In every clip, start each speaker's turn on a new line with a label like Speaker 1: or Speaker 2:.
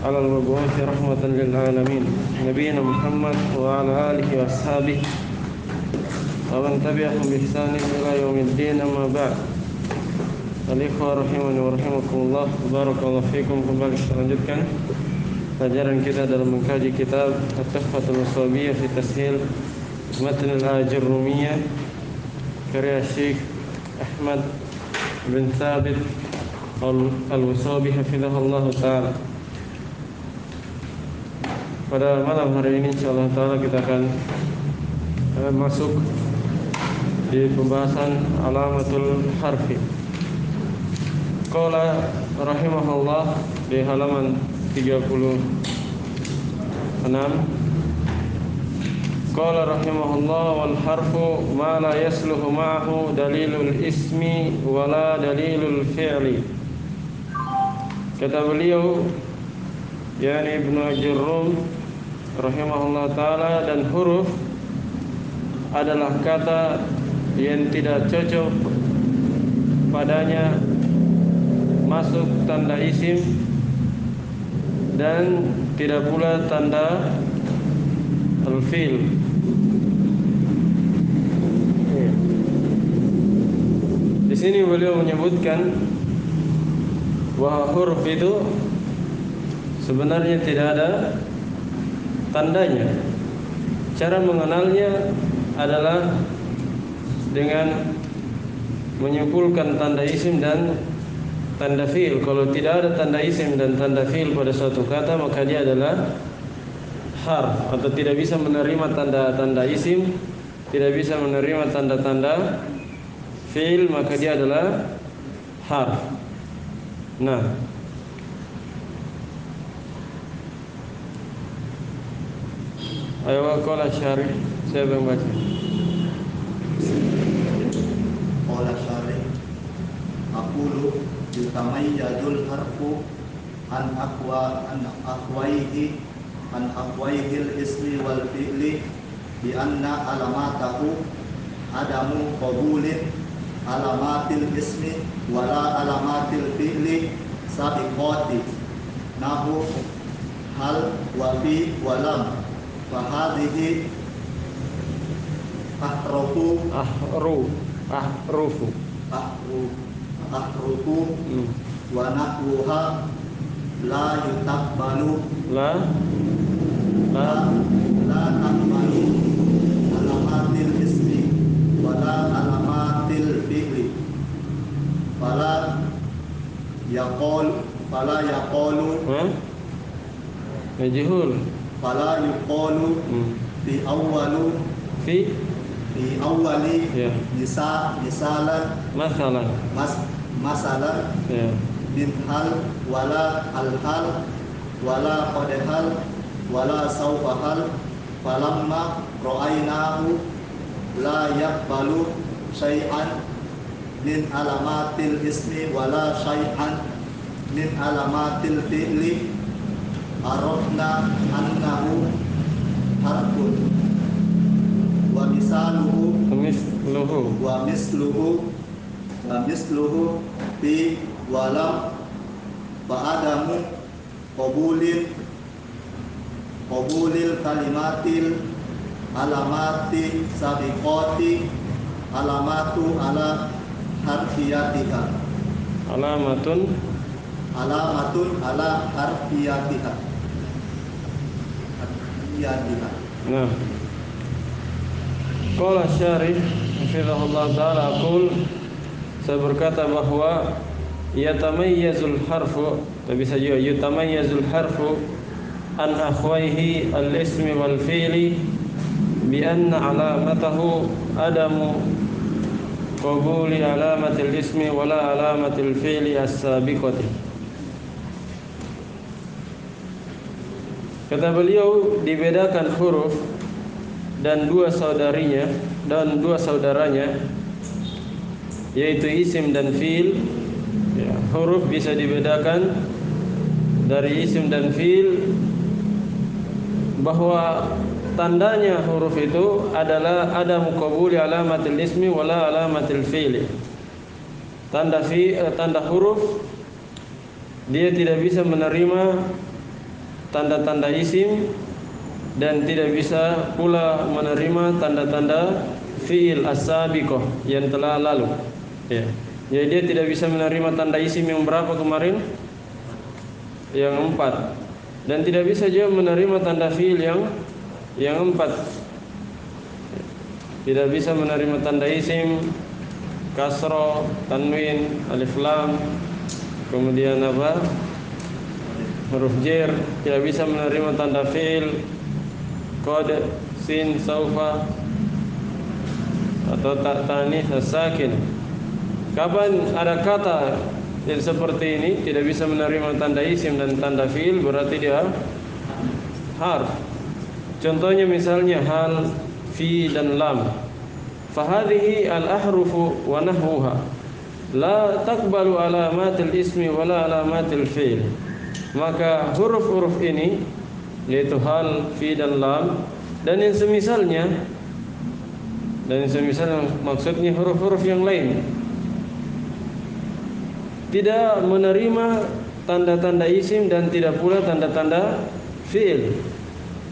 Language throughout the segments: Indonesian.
Speaker 1: على المبعوث رحمة للعالمين نبينا محمد وعلى آله وأصحابه ومن تبعهم بإحسان إلى يوم الدين. أما بعد, al-ikhwah rahimani wa rahimakumullah, barakallahu fikum. Kembali kita lanjutkan pelajaran kita dalam mengkaji kitab At-Tuhfatul Wasabiyah fi Tashil Matn al-Ajurrumiyah karya Syekh Ahmad bin Thabit al-Wasabi hafizahullah ta'ala. Pada malam hari ini insyaallah ta'ala kita akan masuk di pembahasan alamatul harfi. Qala rahimahullah di halaman 36. Qala rahimahullah wal harfu ma la yasluhu ma'ahu dalilul ismi wala dalilul fi'li. Kata beliau, yakni Ibnu Ajurrum rahimahullah ta'ala, dan huruf adalah kata yang tidak cocok padanya masuk tanda isim dan tidak pula tanda al-fi'l. Di sini beliau menyebutkan bahwa huruf itu sebenarnya tidak ada tandanya. Cara mengenalnya adalah dengan menyimpulkan tanda isim dan tanda fi'il. Kalau tidak ada tanda isim dan tanda fi'il pada suatu kata, maka dia adalah harf, atau tidak bisa menerima tanda-tanda isim, tidak bisa menerima tanda-tanda fi'il, maka dia adalah harf. Nah, ayo qala syarih, saya membaca.
Speaker 2: Qala syarih, aqulu yutamayyazul harfu an aqwaihil ismi wal fi'li bi anna alamatahu adamu qabulin alamatil ismi wala alamatil fi'li sabiqati nahu hal wa fi wa lam fa hadhihi ahrufu wa nahwuha la yutakbalu la takbalu alamatil ismi wala alamatil fi'li fala yaqulu
Speaker 1: majhul
Speaker 2: fala yuqalu fi awwali
Speaker 1: ya
Speaker 2: masalan
Speaker 1: ya
Speaker 2: min hal wala al-hal wala qad hal wala sawfa hal falamma ra'aynahu la yaqbalu syai'an min alamatil ismi wala syai'an min alamatil fi'li arafna annahu harfun wa misluhu fi walam fa'adamu qabulil kalimatil alamati sabiqati alamatu ala harfiyatiha
Speaker 1: alamatun
Speaker 2: ala harfiyatiha.
Speaker 1: Nah, qala syarih hafizahullah ta'ala, aqul, saya berkata bahwa yatamayyazul harfu, tapi saja yatamayyazul harfu an akhwaihi al-ismi wal fi'li bi anna alamatahu adamu qabuli alamatil ismi wala alamatil fi'li as-sabiqati. Kata beliau, dibedakan huruf dan dua saudaranya, yaitu isim dan fi'il. Ya, huruf bisa dibedakan dari isim dan fi'il, bahwa tandanya huruf itu adalah adamu qabuli alamatil ismi wala alamatil fi'li. Tanda huruf dia tidak bisa menerima tanda-tanda isim dan tidak bisa pula menerima tanda-tanda fi'il as-sabiqah yang telah lalu. Ya. Jadi dia tidak bisa menerima tanda isim yang berapa kemarin? Yang 4. Dan tidak bisa juga menerima tanda fi'il yang 4. Tidak bisa menerima tanda isim, kasra, tanwin, alif lam, kemudian apa? Huruf jar. Tidak bisa menerima tanda fi'il, qad, sin, saufa, atau ta'tanis as-sakin. Kapan ada kata yang seperti ini tidak bisa menerima tanda isim dan tanda fi'il, berarti dia harf. Contohnya misalnya hal, fi dan lam. Fahadhihi al-ahrufu wa nahwuha la taqbalu alamatil ismi wala alamatil fi'il. Maka huruf-huruf ini yaitu hal, fi dan lam dan yang semisalnya, maksudnya huruf-huruf yang lain tidak menerima tanda-tanda isim dan tidak pula tanda-tanda fi'il.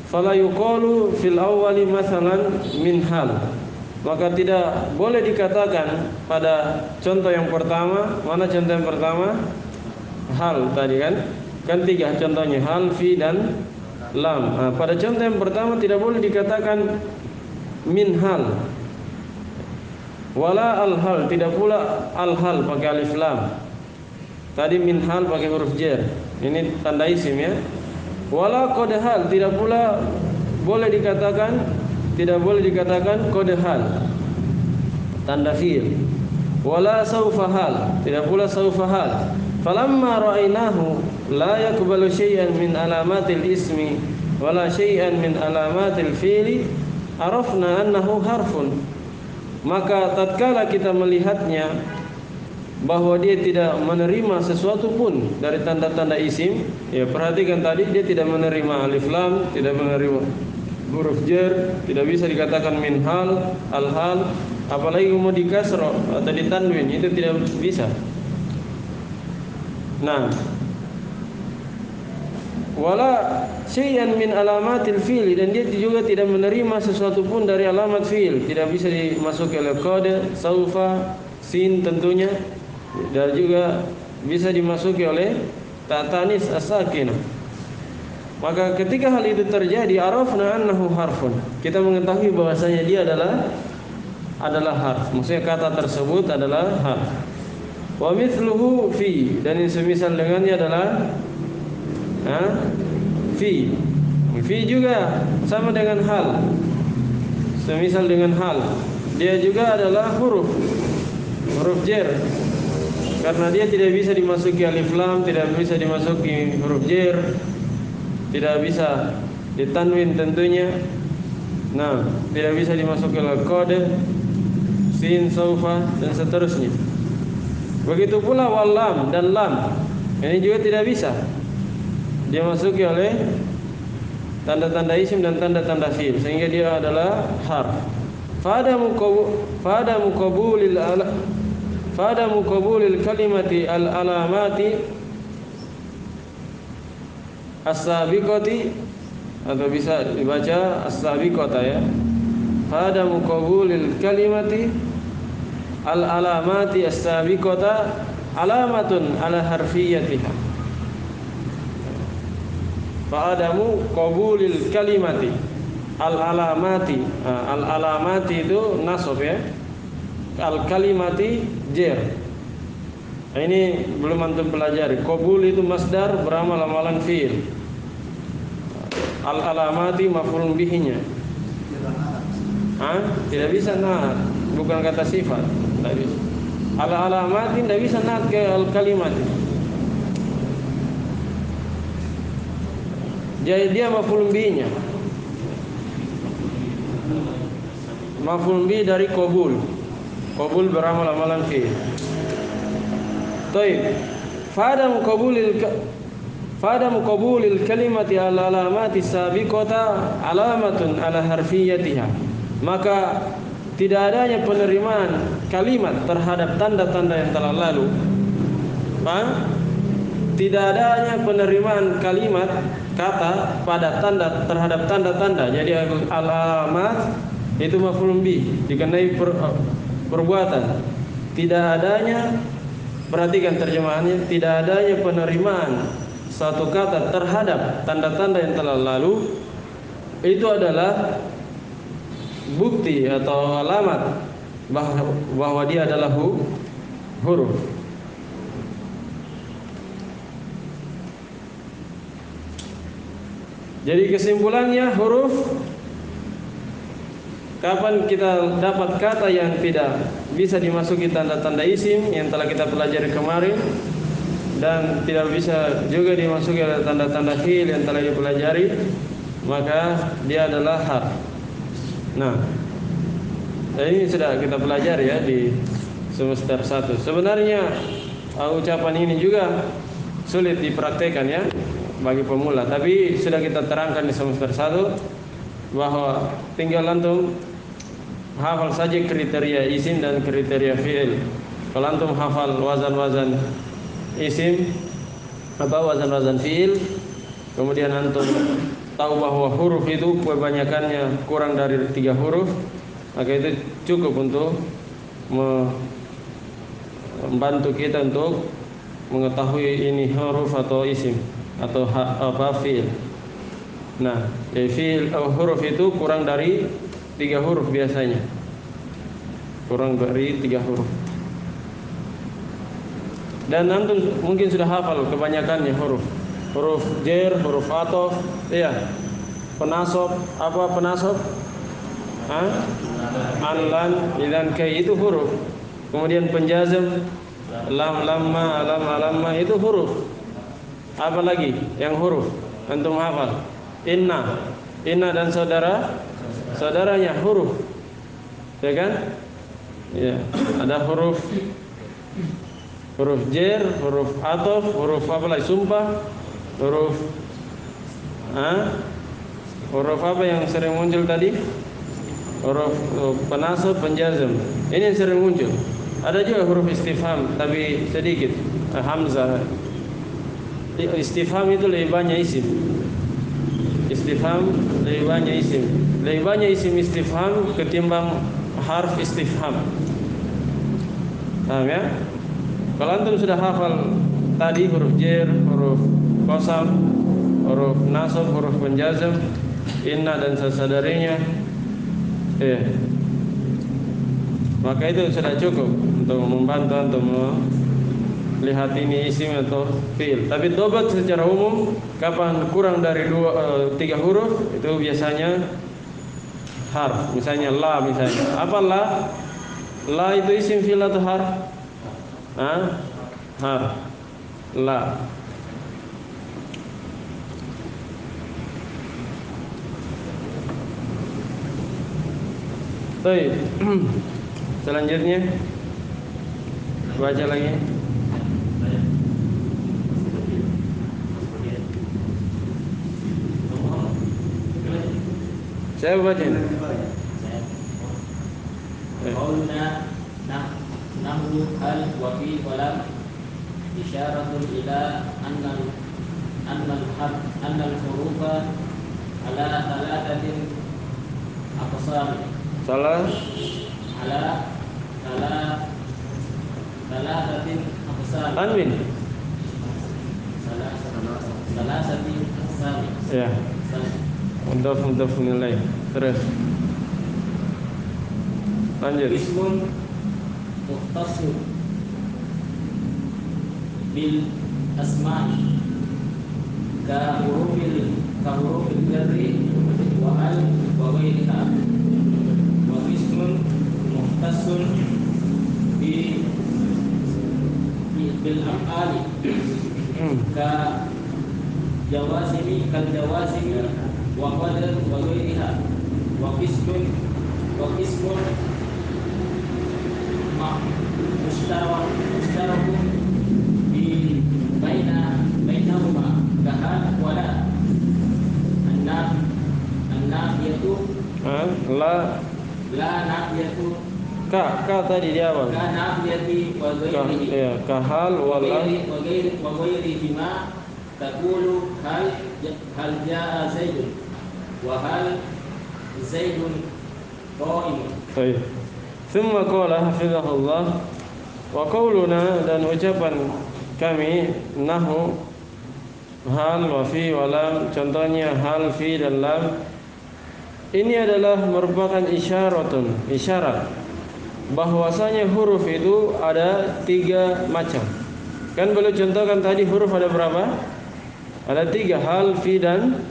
Speaker 1: Fala yuqalu fil awwali mathalan min hal. Maka tidak boleh dikatakan pada contoh yang pertama. Mana contoh yang pertama? Hal tadi kan? Kan 3 contohnya, hal, fi dan lam. Nah, pada contoh yang pertama tidak boleh dikatakan min hal. Wala al-hal, tidak pula al-hal pakai alif lam. Tadi min hal pakai huruf jar. Ini tanda isim ya. Wala qad hal, tidak pula boleh dikatakan, tidak boleh dikatakan qad hal. Tanda fi'il. Wala saufa hal, tidak pula saufa hal. Falamma ra'aynahu la yaqbalu syai'an min alamatil ismi wala syai'an min alamatil fi'li arafna annahu harfun. Maka tatkala kita melihatnya bahwa dia tidak menerima sesuatu pun dari tanda-tanda isim, ya perhatikan tadi dia tidak menerima alif lam, tidak menerima huruf jar, tidak bisa dikatakan min hal, al hal, apalagi mau di kasra atau di tanwin, itu tidak bisa. Nah, wala syai'an min alamatil fi'li, dan dia juga tidak menerima sesuatu pun dari alamat fi'il, tidak bisa dimasuki oleh qad, saufa, sin tentunya, dan juga bisa dimasuki oleh ta'tanis as-sakinah. Maka ketika hal itu terjadi, arafna annahu harfun, kita mengetahui bahwasanya dia adalah harf. Maksudnya kata tersebut adalah harf. Wa mithluhu fi, dan yang semisal dengannya adalah fi. Fi juga sama dengan hal, semisal dengan hal. Dia juga adalah huruf jar, karena dia tidak bisa dimasuki alif lam, tidak bisa dimasuki huruf jar, tidak bisa ditanwin tentunya. Nah, tidak bisa dimasuki oleh qad, sin, saufa dan seterusnya. Begitu pula wal lam dan lam, ini juga tidak bisa dimasuki oleh tanda-tanda isim dan tanda-tanda fi'il, sehingga dia adalah harf. Fada muqabulil kalimati al-alamati as-sabiqati, atau bisa dibaca as-sabiqata ya. Fada muqabulil kalimati al-alamati as-sabiqata alamatun ala harfiyatiha. Fa'adamu qabulil kalimati al-alamati. Al-alamati itu nasab ya. Al-kalimati jar. Ini belum antum pelajari. Qabul itu masdar beramal amalan fi'il. Al-alamati maf'ul bihinya. Tidak bisa naat, bukan kata sifat. Tidak bisa. Al-alamati tidak bisa naat ke al-kalimati. Jadi dia maf'ul bihinya. Maf'ul bi dari qabul. Qabul beramal amalan fi'il. Baik. Fada muqabulil kalimati al-alamati sabiqata alamatun ala harfiyatiha. Maka tidak adanya penerimaan kalimat terhadap tanda-tanda yang telah lalu tidak adanya penerimaan kalimat kata pada tanda terhadap tanda-tanda. Jadi alamat itu maf'ulun bih, dikenai perbuatan. Tidak adanya, perhatikan terjemahannya, tidak adanya penerimaan satu kata terhadap tanda-tanda yang telah lalu, itu adalah bukti atau alamat bahwa dia adalah huruf. Jadi kesimpulannya, huruf, kapan kita dapat kata yang tidak bisa dimasuki tanda-tanda isim yang telah kita pelajari kemarin, dan tidak bisa juga dimasuki oleh tanda-tanda fi'il yang telah dipelajari, maka dia adalah harf. Nah, ini sudah kita pelajari ya di semester 1. Sebenarnya ucapan ini juga sulit dipraktekkan ya bagi pemula, tapi sudah kita terangkan di semester 1 bahwa tinggal antum hafal saja kriteria isim dan kriteria fi'il. Kalau antum hafal wazan-wazan isim atau wazan-wazan fi'il, kemudian antum tahu bahwa huruf itu kebanyakannya kurang dari 3 huruf, maka itu cukup untuk membantu kita untuk mengetahui ini huruf atau isim atau fi'il. Nah, fi'il huruf itu kurang dari 3 huruf biasanya. Kurang dari 3 huruf. Dan antum mungkin sudah hafal kebanyakannya huruf. Huruf jar, huruf athof, iya. Penasab, apa penasab? An, lan, idan, kai itu huruf. Kemudian penjazm, lam, lamma, alam, alamma itu huruf. Apa lagi yang huruf? Antum hafal? Inna dan saudaranya huruf, ya kan? Ya, ada huruf jar, huruf athof, huruf apa lagi? Sumpah, huruf apa yang sering muncul tadi? Huruf penasab, penjazm. Ini yang sering muncul. Ada juga huruf istifham, tapi sedikit. Hamzah. Istifham itu lebih banyak isim. Istifham lebih banyak isim. Lebih banyak isim istifham ketimbang harf istifham. Paham ya? Kalau antum sudah hafal tadi huruf jar, huruf qasam, huruf nasab, huruf penjazm, inna dan saudaranya, maka itu sudah cukup untuk membantu untuk melihat ini isim atau fi'il. Tapi dobat secara umum, kapan kurang dari 3 huruf itu biasanya harf. Misalnya la, misalnya. Apa la? La itu isim fi'il atau harf? Harf. La. Baik. Selanjutnya baca lagi. Saya baca.
Speaker 3: Qaulna nahnu hal wa fi walam isyaratun ila annal hurufa ala thalathatin aqsam.
Speaker 1: Salah.
Speaker 3: Ala thalathatin aqsam.
Speaker 1: Anwin.
Speaker 3: Thalathatin aqsam.
Speaker 1: Ya. Mudhaf nilai. Terus. Lanjut.
Speaker 3: Ismun mukhtasun bil asma'i ka hurufil jarri wa al wa ghairiha, wa ismun mukhtasun bil af'ali ka jawazimi wa qadar wa ghairiha, wa ismun mustarakun di bainahuma kahal wala annafiyatu
Speaker 1: La
Speaker 3: nafiyatu
Speaker 1: Ka tadi di awal.
Speaker 3: Kanafiyati wa ghairihi.
Speaker 1: Ya, kahal wala.
Speaker 3: Wa ghairihima taqulu hal jaa Zaidun wa hal Zaidun qa'imun.
Speaker 1: Baik. Thumma qala hafizahullah wa qauluna, dan ucapan kami nahu hal wa fi wa lam, contohnya hal, fi dan lam, ini adalah merupakan isyarat bahwasanya huruf itu ada 3 macam. Kan boleh contohkan tadi huruf ada berapa? Ada 3, hal, fi dan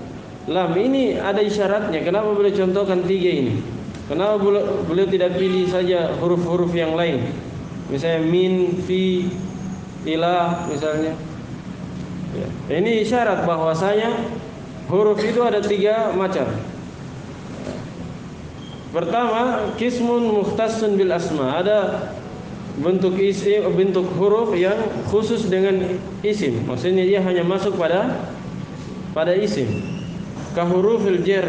Speaker 1: lam. Ini ada isyaratnya. Kenapa boleh contohkan 3 ini? Kenapa beliau tidak pilih saja huruf-huruf yang lain? Misalnya min, fi, ilah misalnya. Ya. Ini isyarat bahwasanya huruf itu ada 3 macam. Pertama, kismun mukhtassun bil asma. Ada bentuk isim, bentuk huruf yang khusus dengan isim. Maksudnya dia hanya masuk pada isim. Ka hurufil jar.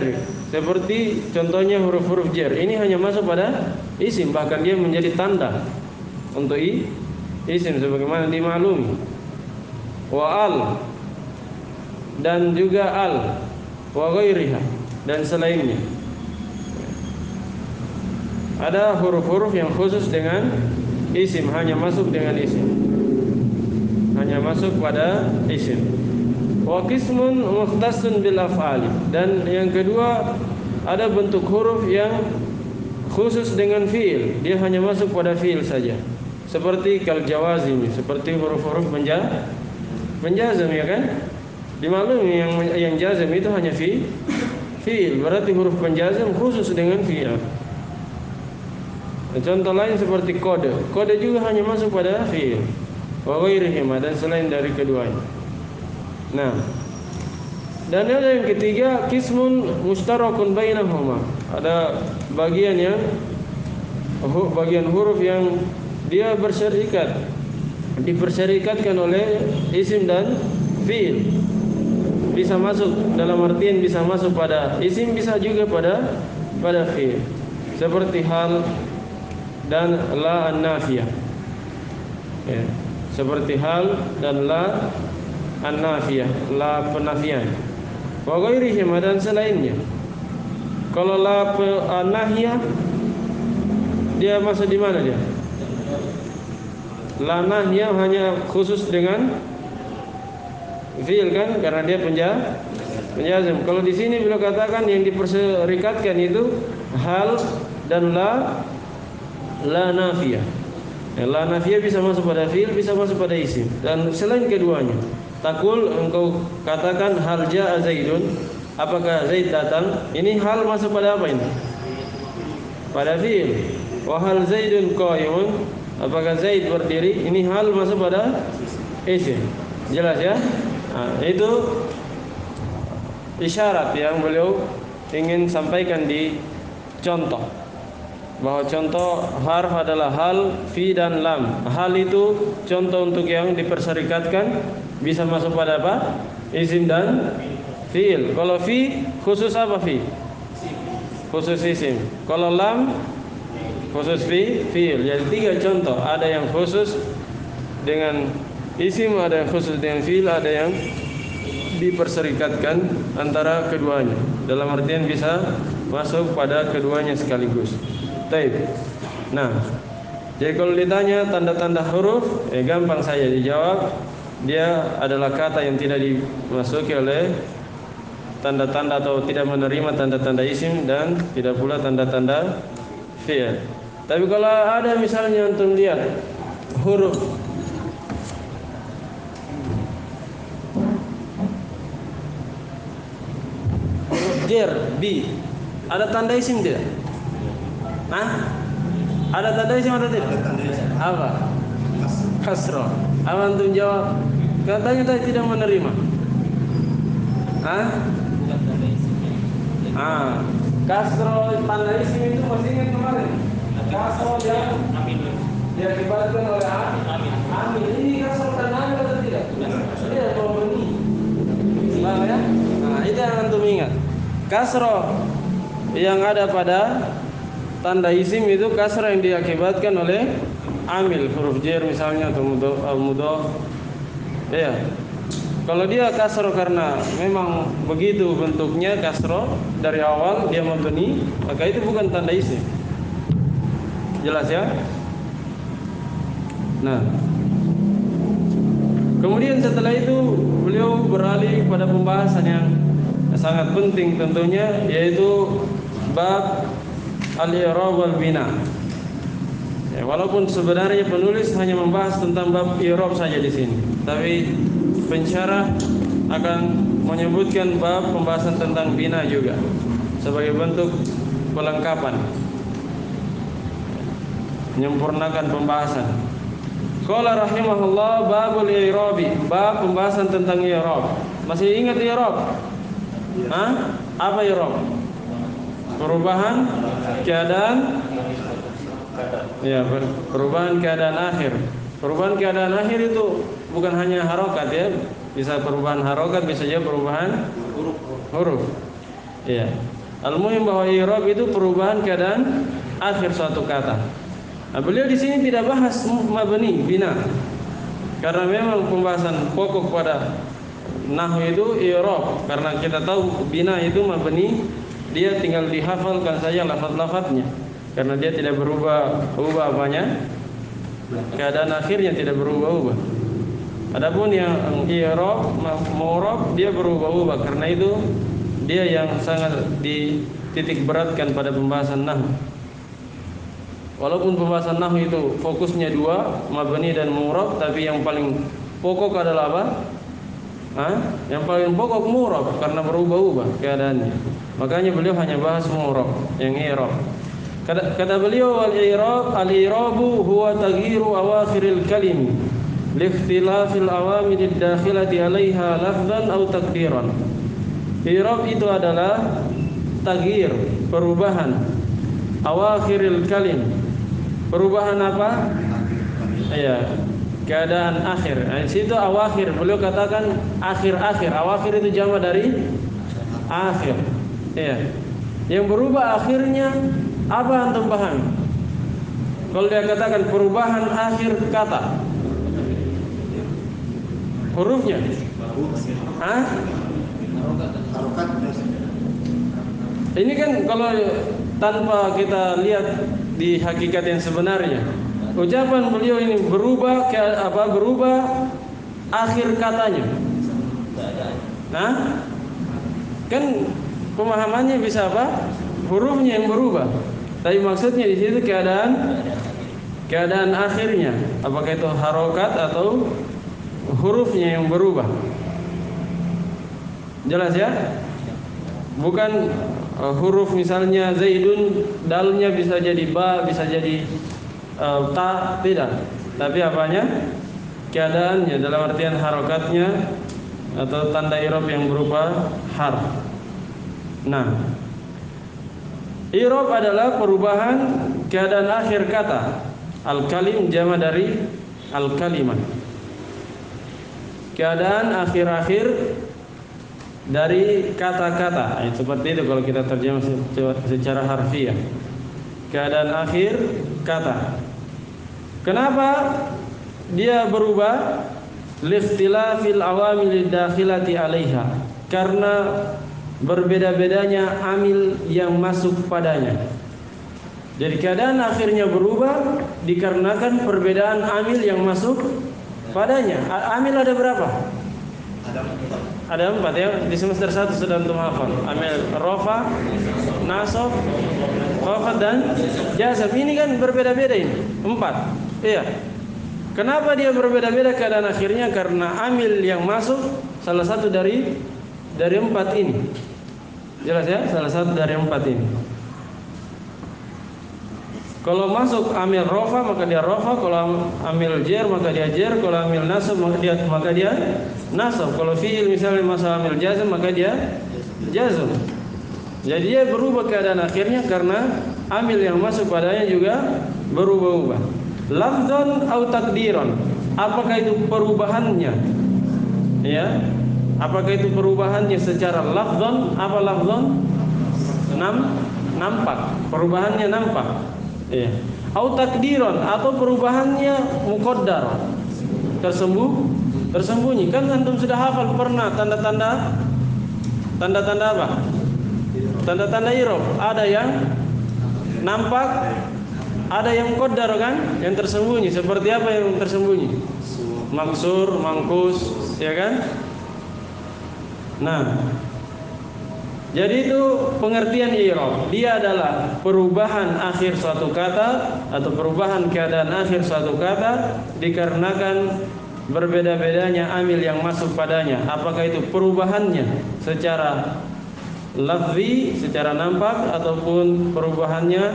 Speaker 1: Seperti contohnya huruf-huruf jar. Ini hanya masuk pada isim, bahkan dia menjadi tanda untuk isim sebagaimana dimaklumi. Wa al, dan juga al, wa ghairiha, dan selainnya. Ada huruf-huruf yang khusus dengan isim, hanya masuk dengan isim, hanya masuk pada isim. Wa qismun mukhtassun bil af'ali, dan yang kedua ada bentuk huruf yang khusus dengan fiil, dia hanya masuk pada fiil saja. Seperti kal jawazim, seperti huruf-huruf penjazam, ya kan? Dimaklumi yang jazam itu hanya fiil, berarti huruf penjazam khusus dengan fiil. Contoh lain seperti kode juga hanya masuk pada fiil. Wa ghairihima, dan selain dari keduanya. Nah, dan ada yang ketiga, kismun mustarakun bainahuma. Ada bagian huruf yang dia dipersyarikatkan oleh isim dan fiil. Bisa masuk dalam artian bisa masuk pada isim, bisa juga pada fiil. Seperti hal dan la an-nafiyah. Ya, seperti hal dan la an-nafiyah, la penafian. Wa ghairihim, dan selainnya. Kalau la an-nahiyah dia masuk di mana dia? La nahiyah hanya khusus dengan fiil kan, karena dia penjazam. Kalau di sini beliau katakan yang diperserikatkan itu hal dan la nafiyah. La nafiyah bisa masuk pada fiil, bisa masuk pada isim, dan selain keduanya. Takul, engkau katakan hal jaa Zaidun, apakah Zaid datang? Ini hal masuk pada apa ini? Pada fiil. Wa hal Zaidun qa'imun, apakah Zaid berdiri? Ini hal masuk pada isim. Jelas ya? Nah, itu isyarat yang beliau ingin sampaikan di contoh. Bahwa contoh harf adalah hal, fi dan lam. Hal itu contoh untuk yang diperserikatkan, bisa masuk pada apa? Isim dan fiil. Kalau fi khusus apa fi? Khusus isim. Kalau lam khusus fiil. Jadi 3 contoh. Ada yang khusus dengan isim, ada yang khusus dengan fiil, ada yang diperserikatkan antara keduanya. Dalam artian bisa masuk pada keduanya sekaligus. Taib. Nah, jadi kalau ditanya tanda-tanda huruf, gampang saja dijawab. Dia adalah kata yang tidak dimasuki oleh tanda-tanda atau tidak menerima tanda-tanda isim dan tidak pula tanda-tanda fi'il. Tapi kalau ada misalnya untuk lihat huruf jar, bi, ada tanda isim tidak? Hah? Ada tanda isim atau tidak? Apa? Kasroh. Apa antum jawab? Katanya tadi tidak menerima. Hah? Kasroh tanda isim itu masih ingat kemarin? Kasroh yang diakibatkan oleh amin. Ini kasroh tanda amin atau tidak? Tidak, membeni. Paham ya? Nah, itu yang antum ingat. Kasroh yang ada pada tanda isim itu kasrah yang diakibatkan oleh amil, huruf jar misalnya atau mudhof. Ya. Kalau dia kasroh karena memang begitu bentuknya kasroh dari awal dia mabni, maka itu bukan tanda isim. Jelas ya? Nah, kemudian setelah itu beliau beralih pada pembahasan yang sangat penting tentunya, yaitu bab al-i'rab wal bina. Ya, walaupun sebenarnya penulis hanya membahas tentang bab i'rab saja di sini, tapi pensyarah akan menyebutkan bab pembahasan tentang bina juga sebagai bentuk pelengkapan, menyempurnakan pembahasan. Qala rahimahullah babul i'rabi, bab pembahasan tentang i'rab. Masih ingat i'rab? Hah? Apa i'rab? Perubahan keadaan, ya, perubahan keadaan akhir. Perubahan keadaan akhir itu bukan hanya harokat ya, bisa perubahan harokat, bisa juga perubahan huruf. Ya, al-muhim bahwa i'rab itu perubahan keadaan akhir suatu kata. Nah, beliau di sini tidak bahas mabni, bina, karena memang pembahasan pokok pada nahwu itu i'rab. Karena kita tahu bina itu mabni, dia tinggal dihafalkan saja lafaz-lafaznya, karena dia tidak berubah apanya, keadaan akhirnya tidak berubah-ubah. Adapun yang i'rab, mu'rab, dia berubah-ubah. Karena itu dia yang sangat dititik beratkan pada pembahasan nahwu. Walaupun pembahasan nahwu itu fokusnya dua, mabni dan mu'rab, tapi yang paling pokok adalah apa? Yang paling pokok mu'rab karena berubah-ubah keadaannya. Makanya beliau hanya bahas mu'rab, yang i'rab. Kata beliau, al-i'rab, al-i'rabu huwa taghyiru awakhiril kalim li ikhtilafil awamil ad-dakhilati 'alaiha lafdhan aw taqdiran. I'rab itu adalah taghyir, perubahan awakhiril kalim. Perubahan apa? Ya, keadaan akhir. Di situ awakhir, beliau katakan akhir-akhir. Awakhir itu jamak dari akhir. Ya. Yang berubah akhirnya apa antum paham? Kalau dia katakan perubahan akhir kata, hurufnya,
Speaker 2: Harokat.
Speaker 1: ini kan kalau tanpa kita lihat di hakikat yang sebenarnya, ucapan beliau ini berubah berubah akhir katanya. Kan pemahamannya bisa apa? Hurufnya yang berubah. Tapi maksudnya di situ keadaan akhirnya, apakah itu harokat atau hurufnya yang berubah? Jelas ya? Bukan huruf misalnya Zaidun, dalnya bisa jadi ba, bisa jadi ta, tidak. Tapi apanya? Keadaannya dalam artian harokatnya atau tanda i'rab yang berupa harf. Nah, i'rab adalah perubahan keadaan akhir kata. Al-kalim jamak dari al-kalimah. Keadaan akhir-akhir dari kata-kata. Seperti itu kalau kita terjemah secara harfiah. Keadaan akhir kata. Kenapa dia berubah? Likhtilafil awamil dakhilati 'alaiha. Karena berbeda-bedanya amil yang masuk padanya. Jadi keadaan akhirnya berubah dikarenakan perbedaan amil yang masuk padanya. Amil ada berapa? Ada 4 ya. Di semester 1 sudah antum hafal. Amil rafa, nasab, khafad dan jazm. Ini kan berbeda-beda ini. 4. Iya. Kenapa dia berbeda-beda keadaan akhirnya? Karena amil yang masuk salah satu dari 4 ini. Jelas ya? Salah satu dari 4 ini. Kalau masuk amil rafa maka dia rafa, kalau amil jar maka dia jar, kalau amil nasab maka dia nasab. Kalau fiil misalnya masuk amil jazm maka dia jazm. Jadi dia berubah keadaan akhirnya karena amil yang masuk padanya juga berubah-ubah. Lafdzan atau takdiran. Apakah itu perubahannya? Ya. Apakah itu perubahannya secara lafdzan? Apa lafdzan? 6 nampak, perubahannya nampak. Iya. Au takdiron, atau perubahannya muqaddar, tersembunyi. Kan antum sudah hafal pernah tanda-tanda apa? Tanda-tanda i'rab. Ada yang nampak, ada yang muqaddar kan, yang tersembunyi. Seperti apa yang tersembunyi? Maksur, mangkus, ya kan? Nah, jadi itu pengertian i'rab. Dia adalah perubahan akhir suatu kata atau perubahan keadaan akhir suatu kata dikarenakan berbeda-bedanya amil yang masuk padanya. Apakah itu perubahannya secara lafzi, secara nampak, ataupun perubahannya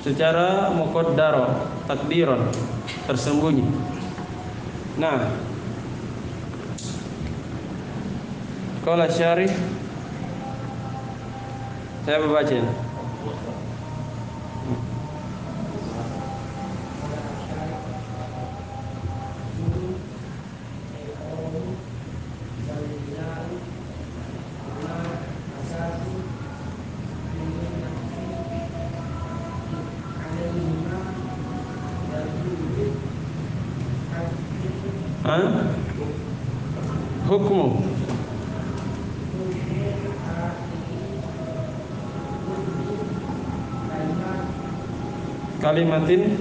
Speaker 1: secara muqaddar, takdiran, tersembunyi. Nah, qala syarih, saya membaca. Hukmu kalimatin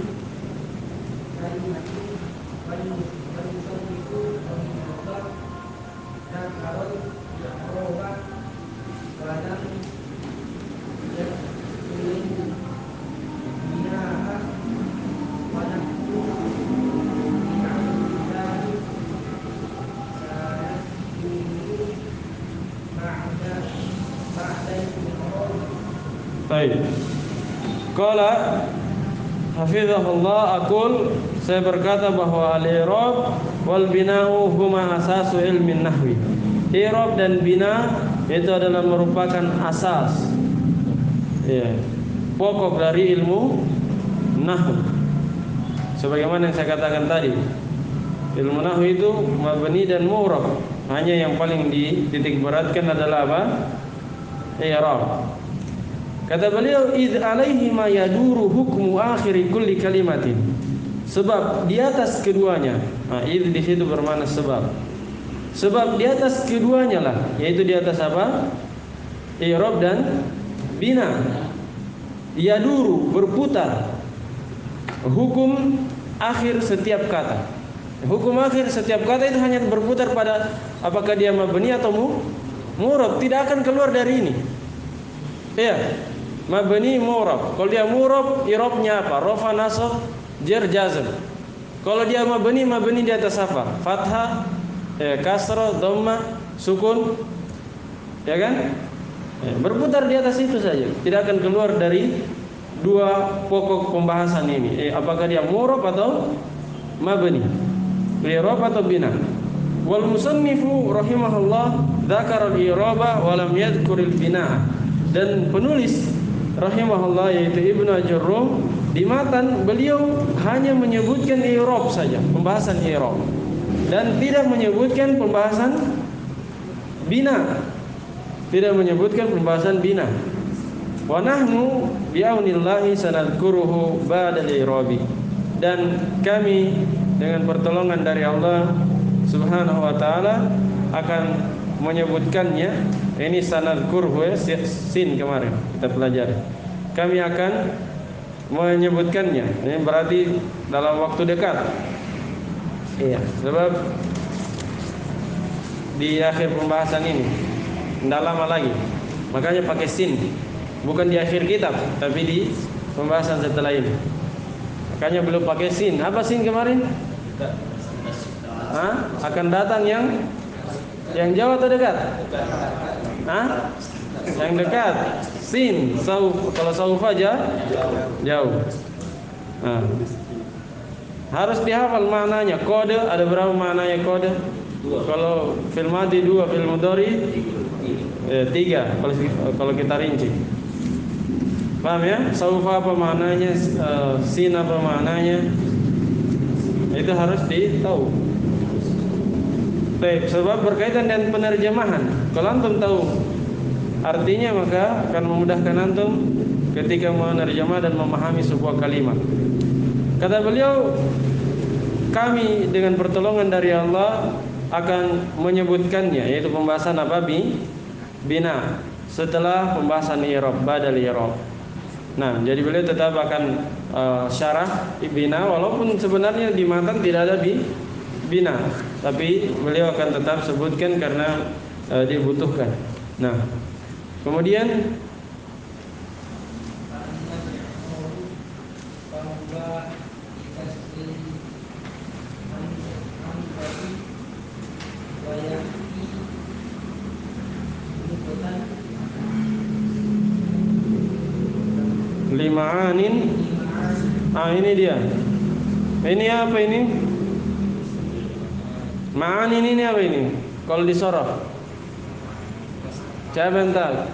Speaker 1: baik. Qala hafizahullah, aqul, saya berkata bahwa al-i'rab wal bina'u huma asasu ilmin nahwi. I'rab dan bina itu adalah merupakan asas, ya, pokok dari ilmu nahwu. Sebagaimana yang saya katakan tadi, ilmu nahwu itu mabni dan mu'rab. Hanya yang paling dititik beratkan adalah apa? I'rab. Kata beliau, id alaihi ma yaduru hukmu akhiri kulli kalimatin. Sebab di atas keduanya. Nah, id di situ bermakna sebab. Sebab di atas keduanya lah, yaitu di atas apa? I'rab dan bina. Yaduru, berputar hukum akhir setiap kata. Hukum akhir setiap kata itu hanya berputar pada apakah dia mabni atau mu'rab, tidak akan keluar dari ini. Iya. Mabni mu'rab. Kalau dia mu'rab, i'rabnya apa? Rafa, nasab, jar, jazm. Kalau dia mabni di atas apa? Fathah, kasrah, dhamma, sukun. Ya kan? Berputar di atas itu saja. Tidak akan keluar dari dua pokok pembahasan ini. Apakah dia mu'rab atau mabni? I'rab atau bina? Wal musannifu rahimahullah dzakara al-i'raba wa lam yadhkuril bina. Dan penulis rahimahullah yaitu Ibnu Ajurrum, di matan beliau hanya menyebutkan i'rab saja, pembahasan i'rab, dan tidak menyebutkan pembahasan bina. Tidak menyebutkan pembahasan bina. Wa nahnu bi'aunillahi sanadkuruhu ba'da al-i'rabi. Dan kami dengan pertolongan dari Allah Subhanahu wa taala akan menyebutkannya. Ini sanadkuruhu, sin kemarin kita pelajari. Kami akan menyebutkannya. Ini berarti dalam waktu dekat. Iya, sebab di akhir pembahasan ini tidak lama lagi. Makanya pakai sin. Bukan di akhir kitab, tapi di pembahasan setelah ini. Makanya belum pakai sin. Apa sin kemarin? Akan datang yang jauh atau dekat? Yang dekat. Sin. Kalau sauf aja jauh. Harus dihafal maknanya. Kode, ada berapa maknanya kode? Kalau fil madhi 2, fil mudhari 3 kalau kita rinci. Paham ya? Saufa apa maknanya, sin apa maknanya? Itu harus ditahu. Baik, sebab berkaitan dengan penerjemahan. Kalau antum tahu artinya maka akan memudahkan antum ketika menerjemah dan memahami sebuah kalimat. Kata beliau, kami dengan pertolongan dari Allah akan menyebutkannya, yaitu pembahasan apa? Bina, setelah pembahasan i'rab, badal i'rab. Nah, jadi beliau tetap akan syarah bina, walaupun sebenarnya di matan tidak ada bina, tapi beliau akan tetap sebutkan karena dibutuhkan. Nah, kemudian lima'anin. Ini dia. Ini apa ini? Ma'anin ini apa ini? Kalau disorof, siapa yang tahu?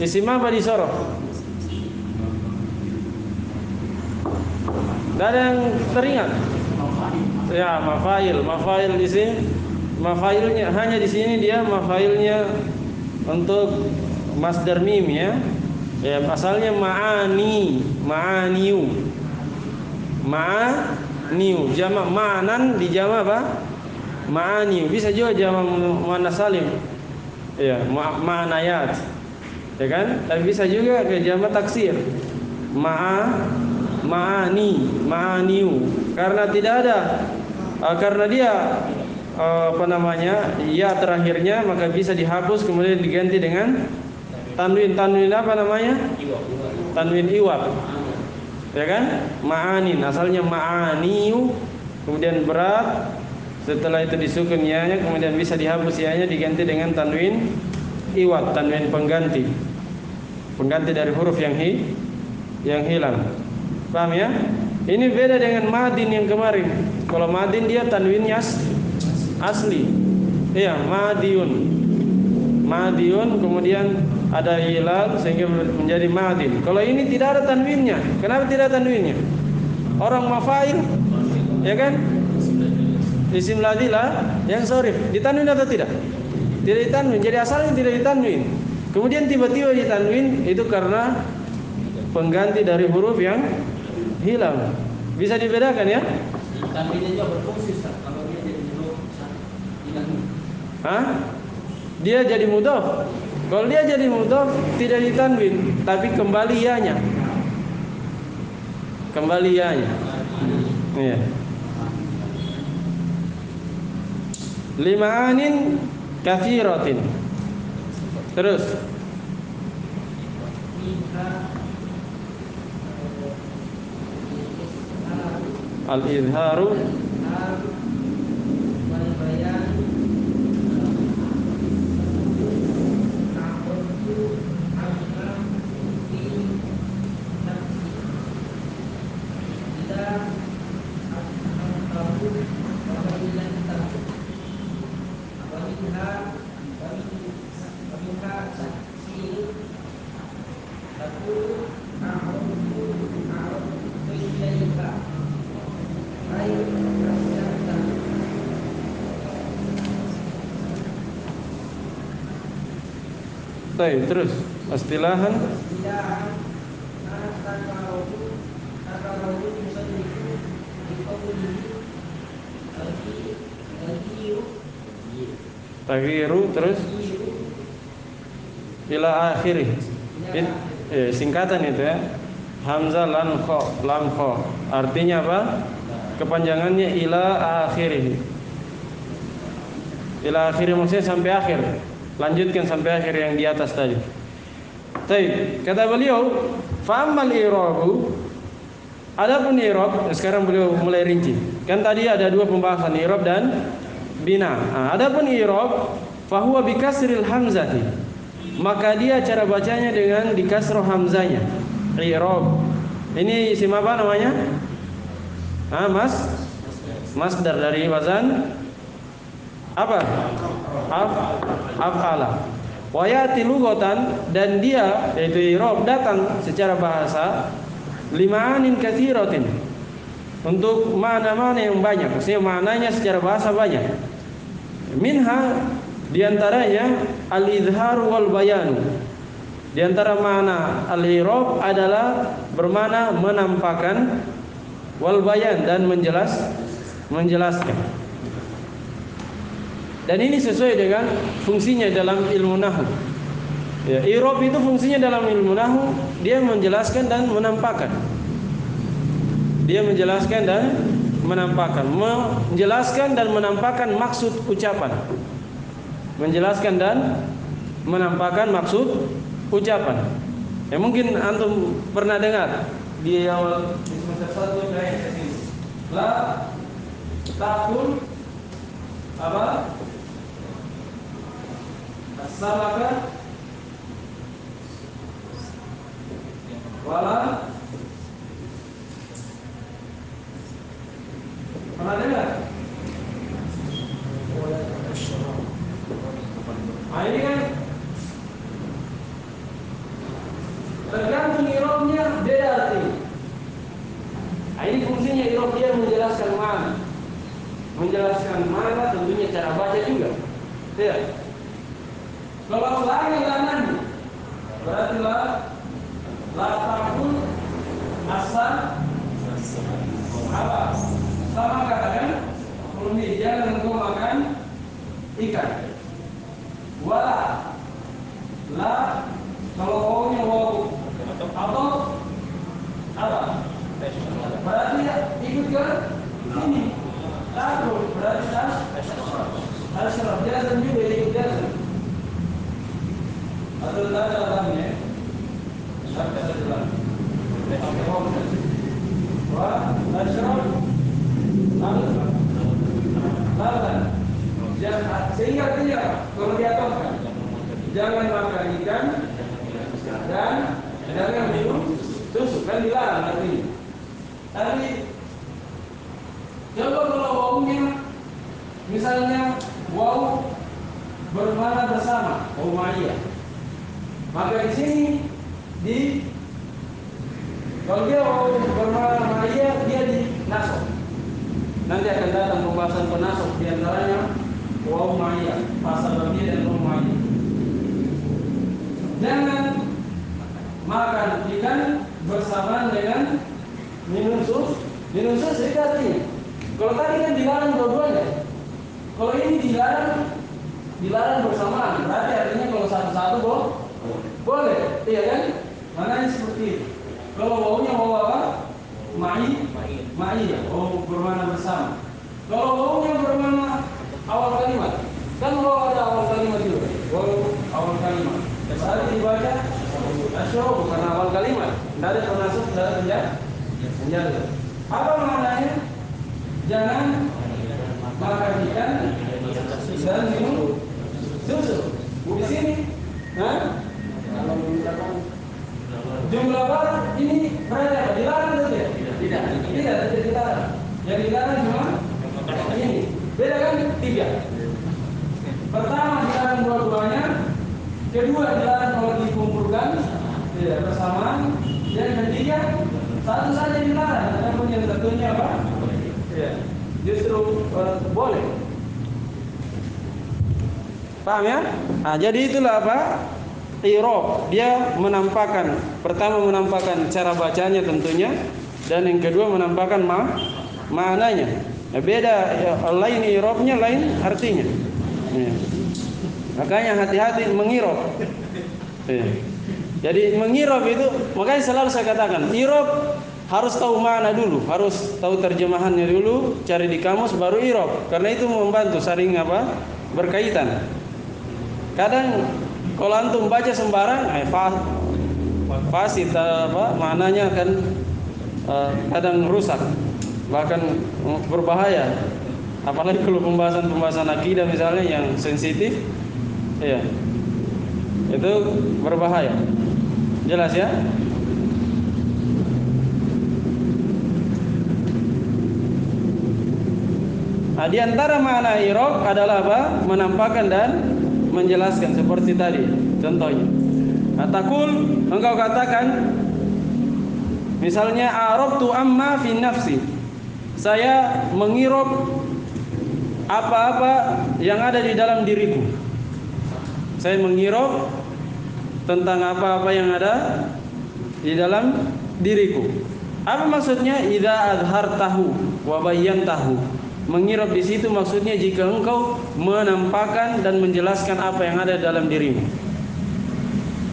Speaker 1: Isim apa disorof? Tidak ada yang teringat? Ya, mafail. Mafail di sini, mafailnya hanya di sini dia mafailnya untuk masdar mim ya. Ya, asalnya ma'aniu. Ma'aniu jamak ma'anan di jamak apa? Ma'aniu. Bisa juga jamak muannas salim. Ya, ma'anayat. Ya kan? Tapi bisa juga ke jamak taksir. Ma'aniu. Karena tidak ada karena dia ya terakhirnya, maka bisa dihapus kemudian diganti dengan tanwin apa namanya? Tanwin iwab. Ya kan? Ma'anin, asalnya ma'aniu, kemudian berat, setelah itu disukun ya-nya, kemudian bisa dihapus ya-nya diganti dengan tanwin iwab, tanwin pengganti dari huruf yang hilang. Paham ya? Ini beda dengan madin yang kemarin. Kalau madin dia tanwinnya asli. Iya, Madiun kemudian ada hilal sehingga menjadi madin. Kalau ini tidak ada tanwinnya. Kenapa tidak ada tanwinnya? Orang mafail, ya kan? Isim ladilah yang sorif ditanwin atau tidak? Tidak ditanwin. Jadi asalnya tidak ditanwin. Kemudian tiba-tiba ditanwin, itu karena pengganti dari huruf yang hilang. Bisa dibedakan ya?
Speaker 3: Tanwinnya juga berfungsi kalau dia jadi huruf hilang.
Speaker 1: Dia jadi mudhaf. Kalau dia jadi mudhaf tidak ditanwin, tapi kembali ianya. Iya. Lima'anin katsiratin. Terus al-izharu Baik, terus istilahan taghiru, terus ila akhirih. Singkatan itu ya. Hamzah lam kha. Artinya apa? Kepanjangannya ila akhirih. Ila akhirih maksudnya sampai akhir. Lanjutkan sampai akhir yang di atas tadi. Baik, kata beliau, fa ammal i'rabu. Adapun i'rab, sekarang beliau mulai rinci. Kan tadi ada dua pembahasan, i'rab dan bina. Adapun i'rab, fa huwa bi kasril hamzati. Maka dia cara bacanya dengan di kasroh hamzanya. I'rab. Ini isim apa namanya? Masdar dari wazan apa? Af'ala. Wa yati lughatan, dan dia yaitu i'rab datang secara bahasa lima'anin katsiratin, untuk makna-makna yang banyak. Maksudnya maknanya secara bahasa banyak. Minha diantaranya al-izhar wal bayanu. Di antara makna al-i'rab adalah bermakna menampakkan, wal bayan, dan menjelaskan. Dan ini sesuai dengan fungsinya dalam ilmu nahwu. Ya, i'rab itu fungsinya dalam ilmu nahwu, dia menjelaskan dan menampakkan. Dia menjelaskan dan menampakkan, menjelaskan dan menampakkan maksud ucapan. Menjelaskan dan menampakkan maksud ucapan. Ya, mungkin antum pernah dengar di awal di semester 1 kayak ini. La takul apa? As-samaka wala. Pernah dengar? Ini kan tergantung i'rabnya beda artinya. Ini fungsinya i'rab, dia menjelaskan makna. Menjelaskan makna tentunya cara baca juga. Ya. Kalau lain lananya berarti la takul asal apa? Sama katakan Rumi, jangan engkau makan ikan. Wala la, kalau wawunya wawu atau apa? Berarti ya, ikut ke ini. Takul berarti asyraf, jazam juga ikut jazam. Atau tak ada dalamnya. Tak ada dalam. Wah, asyraf lalan. Sehingga artinya kalau diaturkan, jangan makan ikan dan jangan minum susu, kan dilarang artinya. Tapi coba kalau wawunya misalnya wawu bermakna bersama, ma'iyah, maka di sini kalau dia wawu bermakna ma'iyah, dia di nasab. Nanti akan datang pembahasan penasab, di antaranya wawu ma'iyah, pasal babiyah dan wawu ma'iyah. Jangan makan ikan bersamaan dengan minum susu. Minum susu itu artinya, kalau tadi kan dilarang dua-duanya, kalau ini dilarang bersamaan, berarti artinya kalau satu-satu boleh, iya kan? Maknanya seperti itu. Kalau wawunya wawu apa? Ma'iyah, wawu bermakna bersama. Kalau wawunya bermakna awal kalimat, kan wawu ada awal kalimat juga. Wawu awal kalimat. Berarti dibaca asyrabu karena awal kalimat. Tidak ada penasab, tidak ada penjaga. Apa maknanya? Jangan makan ikan dan minum susu. Di sini, jumlah bar ini berada apa? Dilarang atau tidak? Tidak dilarang. Yang dilarang cuma ini. Beda kan? 3. Pertama dilarang dua-duanya. Kedua dilarang kalau dikumpulkan tidak bersamaan. Yang ketiga satu saja dilarang. Adapun yang satunya apa? Ya, justru boleh. Paham ya? Nah, jadi itulah apa? I'rab, dia menampakkan, pertama menampakkan cara bacanya tentunya, dan yang kedua menampakkan maknanya. Nah, beda ya, lain i'rabnya, lain artinya. Ya. Makanya hati-hati mengirab. Ya. Jadi mengirab itu, makanya selalu saya katakan, i'rab harus tahu makna dulu, harus tahu terjemahannya dulu, cari di kamus baru i'rab. Karena itu membantu saling apa? Berkaitan. Kadang kalau antum baca sembarang, fasid apa? Maknanya akan kadang rusak, bahkan berbahaya. Apalagi kalau pembahasan akidah misalnya yang sensitif, ya, itu berbahaya. Jelas ya? Nah, di antara makna i'rab adalah apa? Menampakkan dan menjelaskan seperti tadi contohnya. Atakul, engkau katakan misalnya arabtu amma fi nafsi, saya mengirab apa-apa yang ada di dalam diriku. Saya mengirab tentang apa-apa yang ada di dalam diriku. Apa maksudnya? Idza azhartahu wa bayyantahu. Mengirab di situ maksudnya jika engkau menampakkan dan menjelaskan apa yang ada dalam dirimu.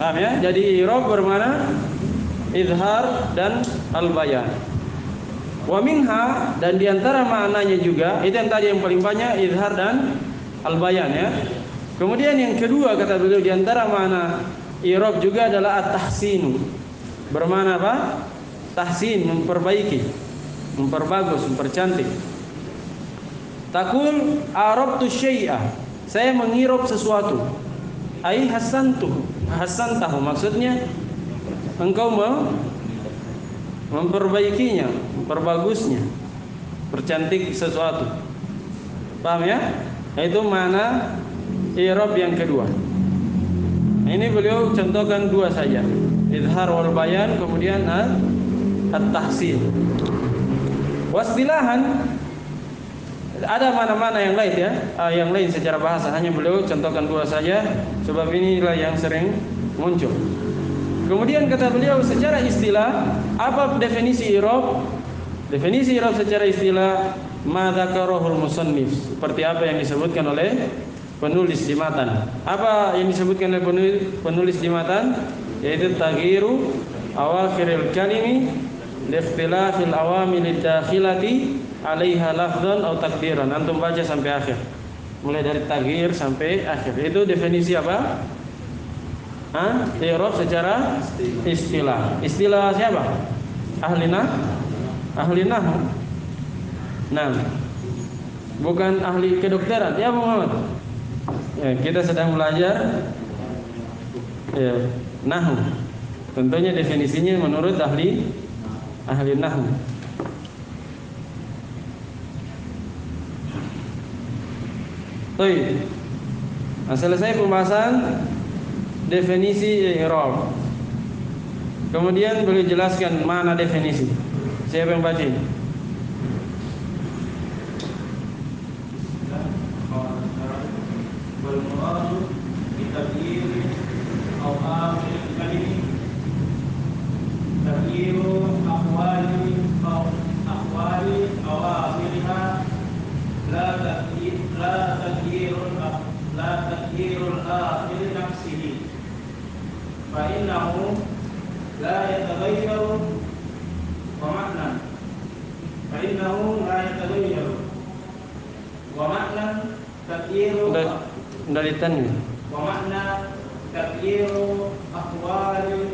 Speaker 1: Paham ya? Jadi i'rab bermana izhar dan al-bayan. Wa minha, dan diantara maknanya juga itu yang tadi yang paling banyak, izhar dan al-bayan ya. Kemudian yang kedua kata beliau diantara makna i'rab juga adalah at-tahsin. Bermakna apa? Tahsin, memperbaiki, memperbagus, mempercantik. Takul arabtu syai'a, saya mengirab sesuatu. Ai hasantahu, maksudnya engkau memperbaikinya, memperbagusnya, percantik sesuatu. Paham ya? Itu makna i'rab yang kedua. Ini beliau contohkan dua saja, izhar wal bayan, kemudian at-tahsin. Wastilahan, ada mana-mana yang lain ya, yang lain secara bahasa, hanya beliau contohkan dua saja sebab inilah yang sering muncul. Kemudian kata beliau secara istilah, apa definisi i'rab? Definisi i'rab secara istilah ma dzakarahul musannif, seperti apa yang disebutkan oleh penulis di matan. Apa yang disebutkan oleh penulis di matan? Yaitu taghyiru awakhiril kalimi li ikhtilafil awamil ad-dakhilati 'alaiha lafdhan atau takdiran. Antum baca sampai akhir. Mulai dari taghyir sampai akhir. Itu definisi apa? I'rab secara istilah. Istilah siapa? Ahli nahwu. Nah, bukan ahli kedokteran. Ya Muhammad. Ya, kita sedang belajar ya, nahwu. Tentunya definisinya menurut ahli nahwu. Baik. Nah, selesai pembahasan definisi i'rab. Kemudian beliau jelaskan mana definisi. Siapa yang baca?
Speaker 3: Wal-muradu bitaghyir aw amil kalimi taghyiru aqwali awakhiriha la taghyirul akhir nafsihi fa innahu la yataghayyaru wa ma'na taghyiru
Speaker 1: dari tanwin.
Speaker 3: Wa makna taghyiru aqwali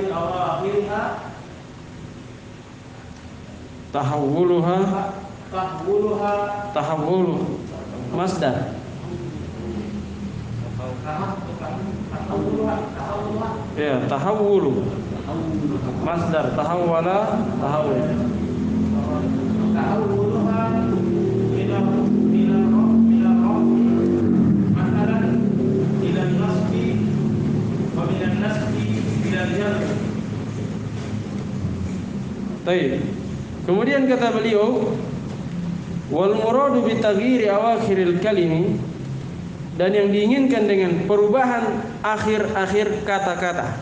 Speaker 3: awakhiriha
Speaker 1: Tahawwulu masdar. Ya, tahawwulu masdar, tahawwala tahawwul.
Speaker 3: Tahawwuluha minal makanan ila nasbi wa minan nasbi ila jar.
Speaker 1: Baik. Kemudian kata beliau, wal muradu bi taghyiri awakhiril kalimi, dan yang diinginkan dengan perubahan akhir-akhir kata-kata.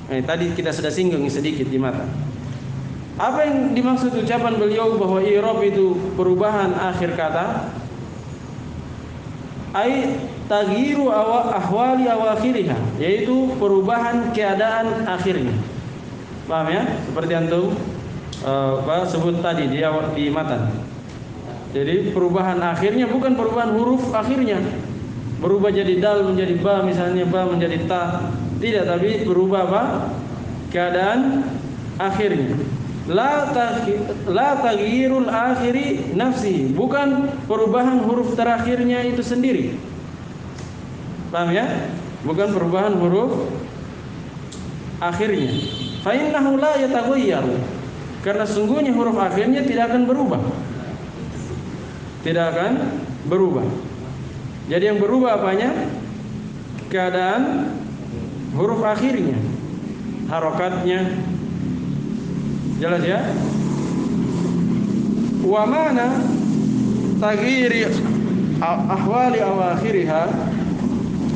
Speaker 1: Nah, tadi kita sudah singgung sedikit di mata. Apa yang dimaksud ucapan beliau bahwa i'rab itu perubahan akhir kata? Ai taghyiru ahwali awakhiriha, yaitu perubahan keadaan akhirnya. Paham ya? Seperti antum sebut tadi di matan. Jadi perubahan akhirnya bukan perubahan huruf akhirnya, berubah jadi dal menjadi ba, misalnya ba menjadi ta. Tidak, tapi berubah apa? Keadaan akhirnya. La taghyirul akhiri nafsi, bukan perubahan huruf terakhirnya itu sendiri. Paham ya? Bukan perubahan huruf akhirnya. Fa innahu la yataghayyaru, karena sungguhnya huruf akhirnya tidak akan berubah. Tidak akan berubah. Jadi yang berubah apanya? Keadaan huruf akhirnya, harokatnya. Jelas ya? Wa mana taghyiri ahwali awakhiriha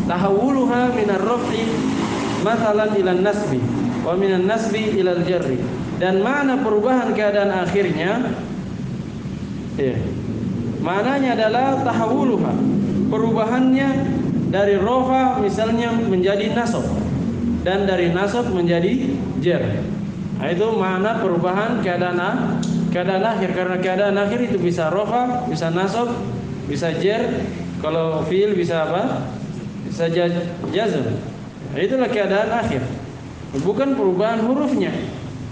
Speaker 1: tahawuluha minar raf'i mathalan ila nasbi wa minan nasbi ila al-jarri. Dan makna perubahan keadaan akhirnya maknanya adalah tahawuluha, perubahannya dari rofa misalnya menjadi nasab dan dari nasab menjadi jar. Nah, itu makna perubahan keadaan akhir. Karena keadaan akhir itu bisa rofa, bisa nasab, bisa jar. Kalau fiil bisa apa? Bisa jazm. Nah, itulah keadaan akhir. Bukan perubahan hurufnya.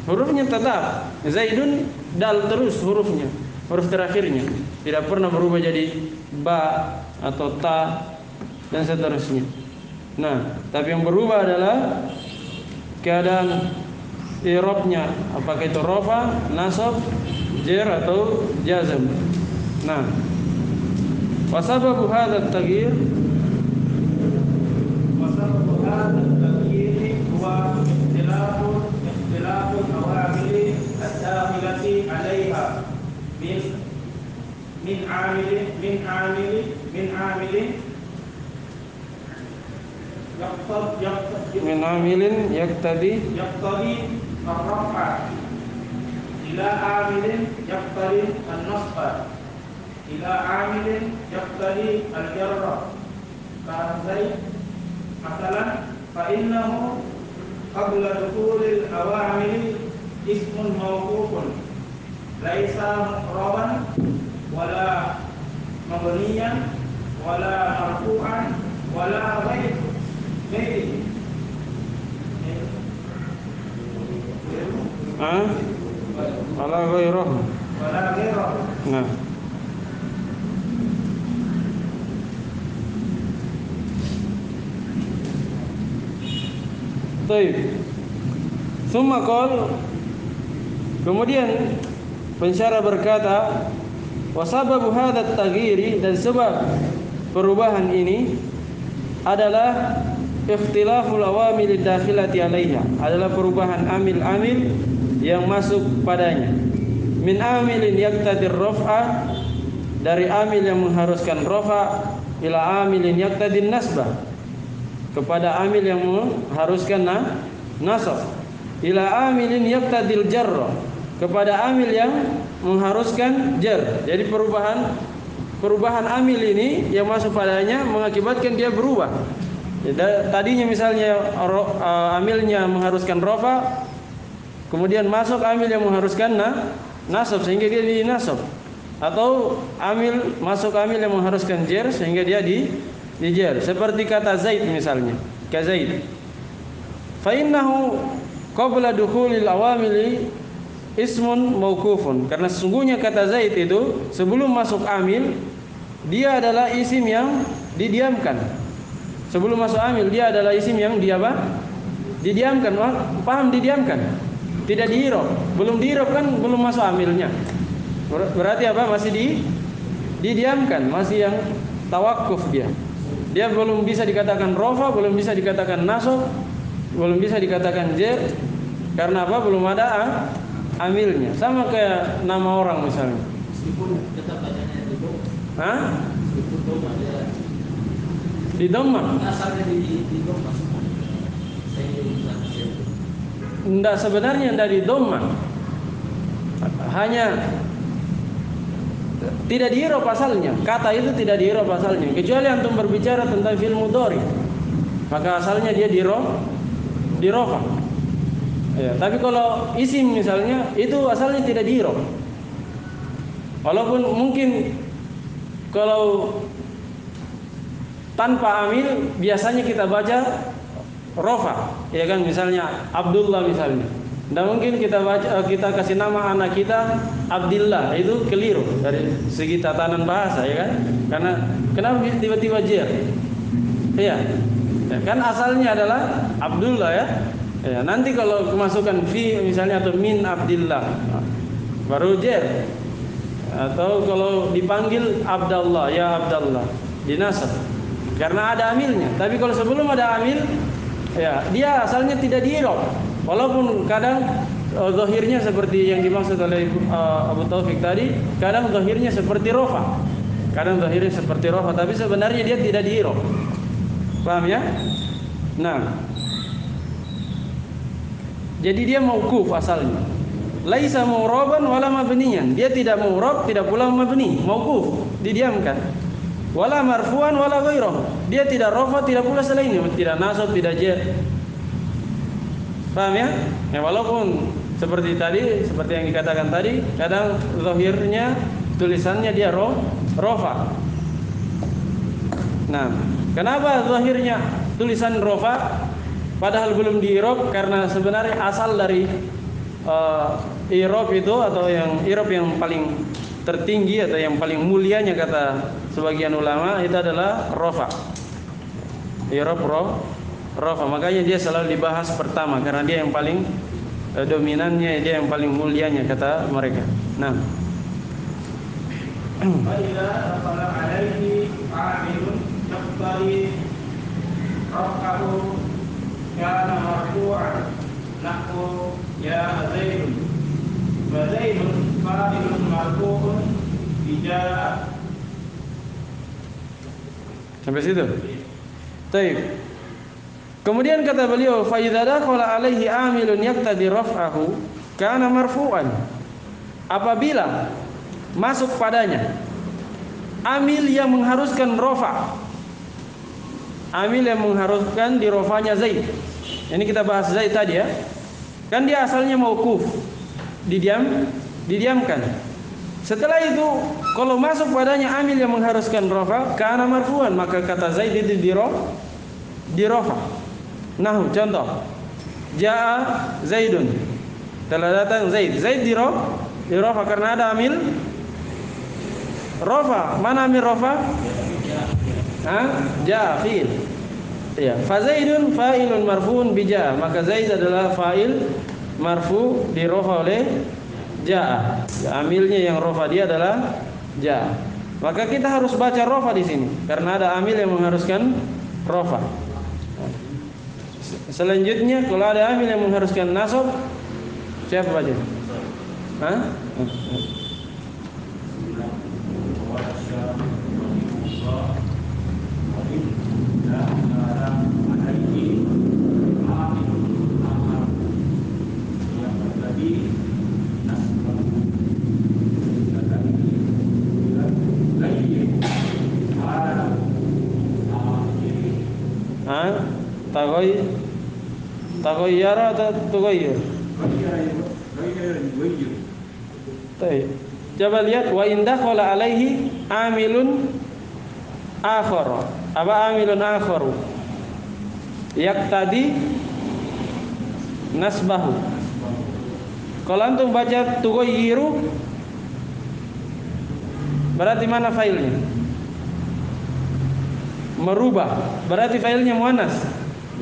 Speaker 1: Hurufnya tetap Zaidun dal terus hurufnya, huruf terakhirnya tidak pernah berubah jadi ba atau ta dan seterusnya. Nah, tapi yang berubah adalah keadaan i'rabnya, apakah itu rafa, nasab, jar atau jazm. Nah, wa sababu hadzal taghyir huwa ikhtilaful awamil ad-dakhilati 'alaiha min 'amilin yaqtadi ar-raf'a ila 'amilin yaqtadi an-nasba ila 'amilin yaqtadi al-jarra ka'zai masalan fa innahu qabla dukhulil awamil ismun mawqufun laisa muqraban wala mabniyan wala marfu'an wala ghairi wala ghairahu. Nah, baik. Summa qol, kemudian pensyarah berkata, wa sababu hadzal taghyiri, dan sebab perubahan ini adalah ikhtilaful awamil dakhilati 'alaiha, adalah perubahan amil-amil yang masuk padanya. Min amilin yaqtadir raf'a, dari amil yang mengharuskan rafa, ila amilin yaqtadin nasbah, kepada amil yang mengharuskan nasab, ila amilin yaqtadil jarra, kepada amil yang mengharuskan jar. Jadi perubahan amil ini yang masuk padanya mengakibatkan dia berubah. Tadinya misalnya amilnya mengharuskan rafa, kemudian masuk amil yang mengharuskan nasab sehingga dia di nasab, atau masuk amil yang mengharuskan jar sehingga dia di jar. Seperti kata Zaid misalnya, ka Zaid. Fa innahu qabla dukhulil awamili ismun mauqufun, karena sesungguhnya kata Zaid itu sebelum masuk amil dia adalah isim yang didiamkan. Sebelum masuk amil dia adalah isim yang didiamkan. Paham didiamkan? Tidak diirob. Belum diirob kan belum masuk amilnya. Berarti apa? Masih didiamkan, masih yang tawakuf dia. Dia belum bisa dikatakan rafa, belum bisa dikatakan nasab, belum bisa dikatakan jar. Karena apa? Belum ada amilnya. Sama kayak nama orang misalnya.
Speaker 3: Meskipun tetap bacanya di dom. Meskipun dom ada.
Speaker 1: Di dhamma.
Speaker 3: Asalnya di dom semua.
Speaker 1: Enggak, sebenarnya enggak di dhamma. Hanya tidak diirob asalnya. Kata itu tidak diirob asalnya. Kecuali antum berbicara tentang fi'il mudhari, maka asalnya dia dirofa. Ya, tapi kalau isim misalnya itu asalnya tidak diirob. Walaupun mungkin kalau tanpa amil biasanya kita baca rofa, ya kan, misalnya Abdullah misalnya. Tidak mungkin kita kasih nama anak kita Abdillah, itu keliru dari segi tatanan bahasa, ya kan? Karena kenapa tiba-tiba jar? Iya. Ya, kan asalnya adalah Abdullah ya. Ya, nanti kalau kemasukan fi misalnya atau min Abdillah baru jar. Atau kalau dipanggil Abdallah, ya Abdallah, dinasab. Karena ada amilnya. Tapi kalau sebelum ada amil, ya dia asalnya tidak diirob. Walaupun kadang zahirnya seperti yang dimaksud oleh Abu Taufik tadi, kadang zahirnya seperti rofa. Kadang zahirnya seperti rofa, tapi sebenarnya dia tidak diirob. Paham ya? Nah, Jadi dia mauquf asalnya. Laisa mu'raban wala mabniyan. Dia tidak mu'rab, tidak pula mabni, mauquf, didiamkan. Wala marfu'an wala ghairuh. Dia tidak rafa, tidak pula selainnya, tidak nasab, tidak jar. Paham ya? Ya walaupun seperti tadi, seperti yang dikatakan tadi, kadang zahirnya tulisannya dia rafa. Nah, kenapa zahirnya tulisan rafa padahal belum di-i'rab? Karena sebenarnya asal dari i'rab itu, atau yang i'rab yang paling tertinggi atau yang paling mulianya kata sebagian ulama itu adalah rafa. I'rab rafa, makanya dia selalu dibahas pertama karena dia yang paling dominannya, dia yang paling mulianya kata mereka. Nah,
Speaker 3: فإذا دخل عليه عامل يقتضي رفعه كان مرفوعا نحو يا زيد فزيد فاعل مرفوع بجاء.
Speaker 1: sampai situ. Baik. Kemudian kata beliau, fa idza dakhala alaihi amilun yaqtadi raf'ahu kana marfu'an. Apabila masuk padanya amil yang mengharuskan rafa, amil yang mengharuskan di rafanya Zaid. Ini kita bahas Zaid tadi ya. Kan dia asalnya mauquf, didiamkan. Setelah itu kalau masuk padanya amil yang mengharuskan rafa, kana marfu'an, maka kata Zaid itu di rafa. Nah, contoh, jaa Zaidun, telah datang Zaid. Zaid di rafa karena ada amil rafa. Mana amil rafa? Jaa fi'il. Ya, fa Zaidun fa'ilun marfu'un bi jaa, maka Zaid adalah fa'il marfu di rafa oleh jaa. Ya, amilnya yang rafa dia adalah jaa. Maka kita harus baca rafa di sini karena ada amil yang mengharuskan rafa. Selanjutnya kalau ada amil yang mengharuskan nasab, siapa baca? Taghayyara atau tughayyir? Baik. Coba lihat wa indah qala alaihi amilun akhar. Apa amilun akharu? Yaqtadi nasbahu. Kalau antum baca tughayyiru berarti mana failnya? Merubah. Berarti failnya muannas.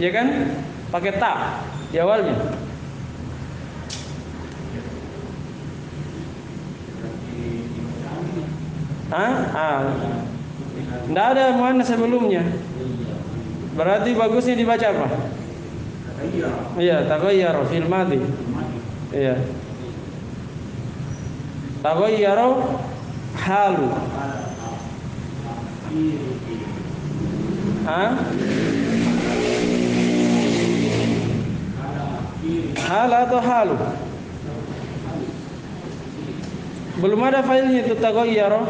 Speaker 1: Ya kan? Pakai ta di awalnya. Tidak ada muannas sebelumnya. Berarti bagusnya dibaca apa? Iya, taghayyara fil madhi. Iya. Taghayyara halu. Hal atau halu? Belum ada failnya itu taghayyara.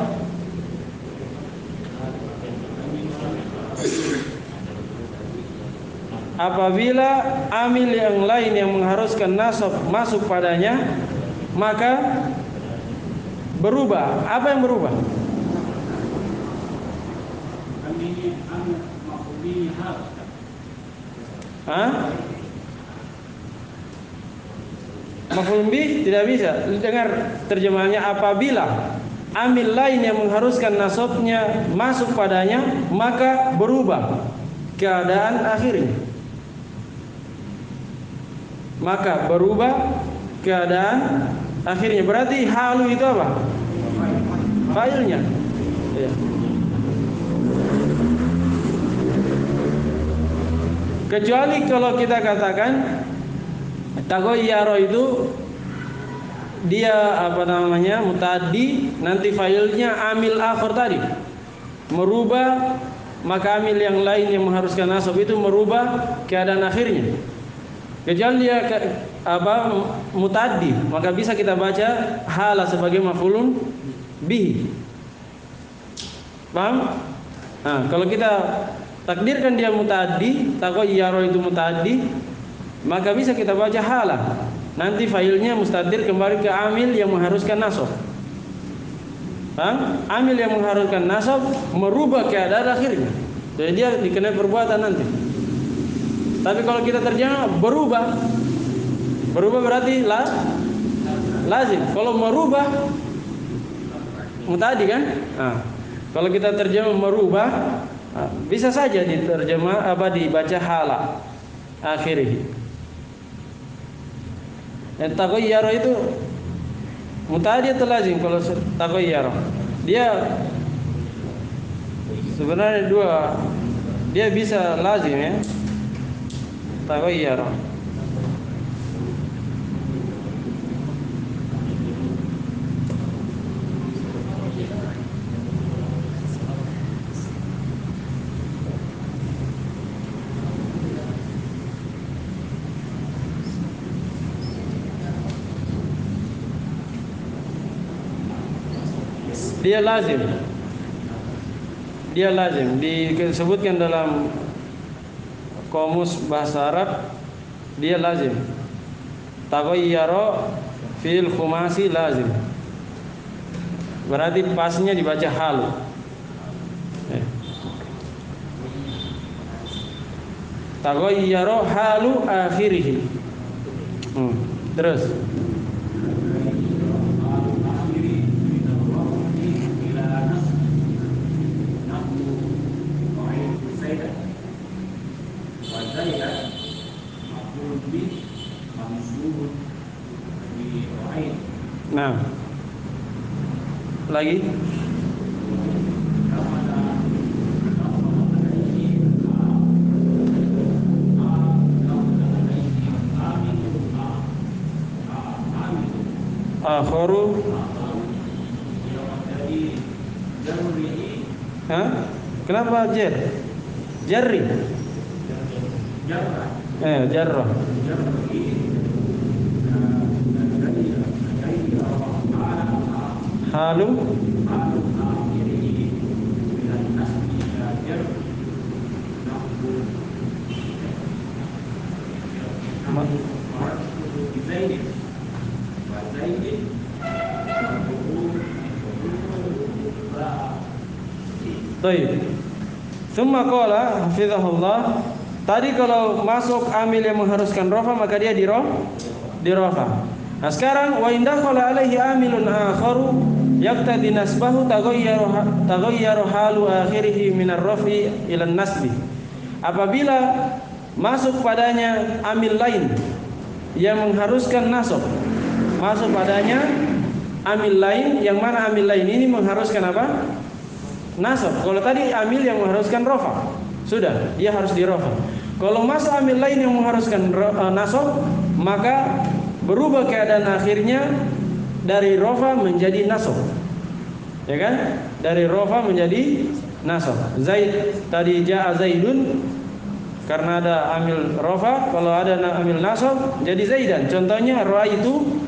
Speaker 1: Apabila amil yang lain yang mengharuskan nasab masuk padanya, maka berubah. Apa yang berubah? Maf'ul bih tidak bisa. Dengar terjemahannya, apabila amil lain yang mengharuskan nasabnya masuk padanya, maka berubah keadaan akhirnya. Maka berubah keadaan akhirnya. Berarti halu itu apa? Failnya. Ya. Kecuali kalau kita katakan taghayyara itu dia mutaddi, nanti failnya amil akhir tadi merubah, maka amil yang lain yang mengharuskan nasab itu merubah keadaan akhirnya. Kecuali dia mutaddi, maka bisa kita baca hala sebagai maf'ulun bihi. Paham? Nah, kalau kita takdirkan dia mutaddi, taghayyara itu mutaddi, maka bisa kita baca hala. Nanti failnya mustatir kembali ke amil yang mengharuskan nasab. Paham? Amil yang mengharuskan nasab merubah keadaan akhirnya. Jadi dia dikenai perbuatan nanti. Tapi kalau kita terjemah berubah berarti lazim. Kalau merubah mutadi kan? Nah, kalau kita terjemah merubah, bisa saja diterjemah dibaca hala akhirih. Dan taghayyara itu mutadi atau lazim? Kalau taghayyara dia sebenarnya dua, dia bisa lazim ya. Taghayyara dia lazim disebutkan dalam Kamus Bahasa Arab, dia lazim. Taghayyara fil khumasi lazim. Berarti pasnya dibaca halu. Taghayyara halu akhirih. Terus nah, lagi akharu. Kenapa jarri? Jarrah. Halu Baik. Summa qala hafizahullah, tadi kalau masuk amil yang mengharuskan rafa maka dia di rafa. Nah sekarang wa indakhala alaihi amilun akharu yaqtadi nasbahu taghayyaru halu akhirih min ar-rafi ila an-nasbi. Apabila masuk padanya amil lain yang mengharuskan nasab, masuk padanya amil lain, yang mana amil lain ini mengharuskan apa? Nasab. Kalau tadi amil yang mengharuskan rafa, sudah dia harus di rafa. Kalau masuk amil lain yang mengharuskan nasab, maka berubah keadaan akhirnya dari rafa menjadi nasab. Ya kan? Dari rafa menjadi nasab. Zaid tadi jaa Zaidun karena ada amil rafa, kalau ada amil nasab jadi Zaidan. Contohnya ra'aitu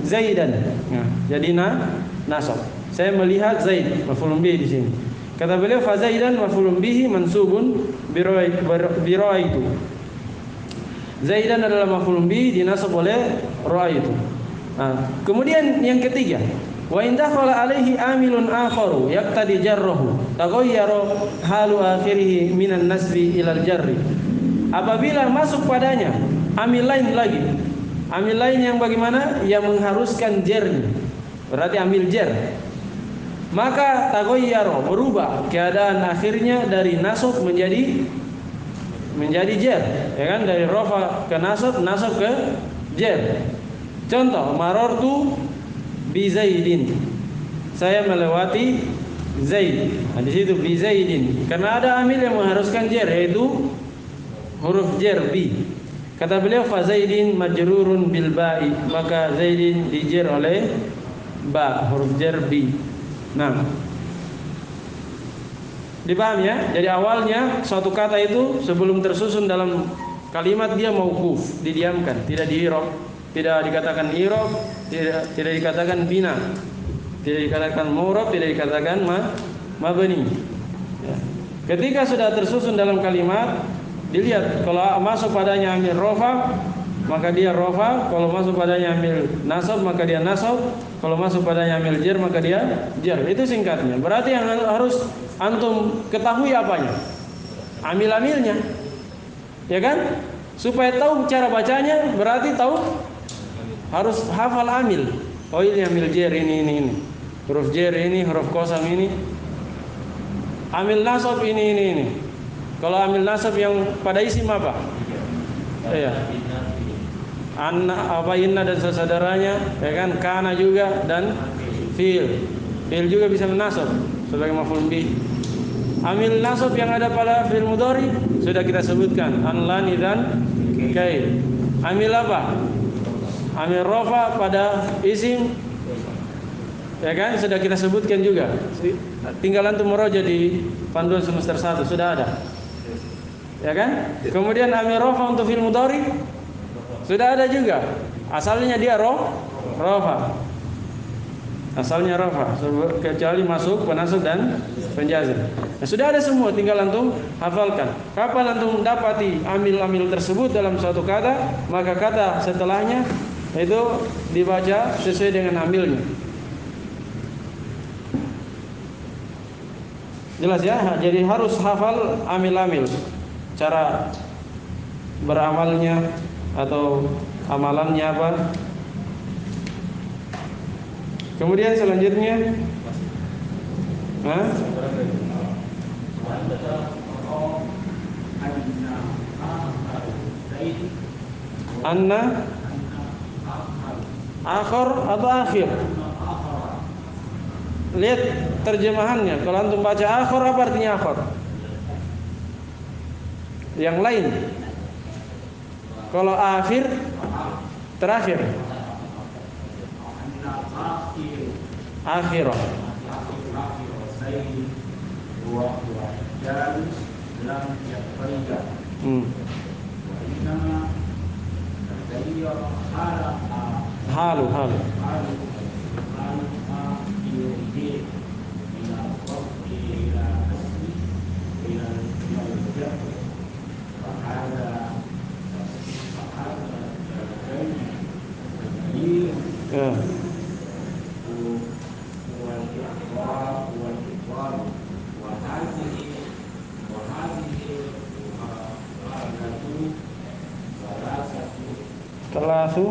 Speaker 1: Zaidan. Nah, jadi nasab. Saya melihat Zaid, maf'ulun bihi di sini. Kata beliau fa Zaidan maf'ulun bihi mansubun bi ra'aitu. Zaidan adalah maf'ulun bihi dinasab oleh ra'aitu. Nah, kemudian yang ketiga, wa in dakhala alaihi amilun akharu yaqtadi jarrahu taghayyara halu akhirih minan nasbi ilal jarri. Apabila masuk padanya amil lain lagi, amil lain yang bagaimana? Yang mengharuskan jarnya. Berarti amil jar. Maka taghayyara berubah keadaan akhirnya dari nasab menjadi jar, ya kan? Dari rafa ke nasab, nasab ke jar. Contoh, marartu bi Zaidin. Saya melewati Zaid. Nah, di situ bi Zaidin. Karena ada amil yang mengharuskan jar, yaitu huruf jar bi. Kata beliau fa Zaidin majrurun bil ba'i, maka Zaidin dijar oleh ba, huruf jar bi. Nah, dipaham ya? Jadi awalnya suatu kata itu sebelum tersusun dalam kalimat dia mauquf, didiamkan, tidak diirob, tidak dikatakan irob, tidak dikatakan bina, tidak dikatakan mu'rab, tidak dikatakan mabni. Ya. Ketika sudah tersusun dalam kalimat, dilihat kalau masuk padanya amil rofa, maka dia rofa. Kalau masuk padanya amil nasab, maka dia nasab. Kalau masuk padanya amil jar, maka dia jar. Itu singkatnya. Berarti yang harus antum ketahui apanya? Amil-amilnya, ya kan? Supaya tahu cara bacanya, berarti tahu harus hafal amil. Oh ini amil jar, ini. Huruf jar ini, huruf qasam ini. Amil nasab ini. Kalau amil nasab yang pada isim apa? Iya. Anna, apa, inna dan saudaranya, ya kan? Kana juga dan fiil. Fiil juga bisa menasab sebagai maf'ul bih. Amil nasab yang ada pada fiil mudhari sudah kita sebutkan, anlani dan kai. Amil apa? Amil rafa pada isim, ya kan? Sudah kita sebutkan juga. Tinggal antum meroja di panduan semester 1 sudah ada. Ya kan? Kemudian amil rafa untuk fiil mudhari sudah ada juga. Asalnya dia rafa. Asalnya rafa, kecuali masuk penasab dan penjazim. Nah, sudah ada semua, tinggal antum hafalkan. Kapan antum dapati amil-amil tersebut dalam suatu kata, maka kata setelahnya itu dibaca sesuai dengan amilnya. Jelas ya? Jadi harus hafal amil-amil. Cara beramalnya atau amalannya apa. Kemudian selanjutnya anna akhir atau akhir. Lihat terjemahannya. Kalau antum baca akhir, apa artinya akhir? Yang lain. Kalau akhir, terakhir. Akhirah. Halu. Ya. Telasu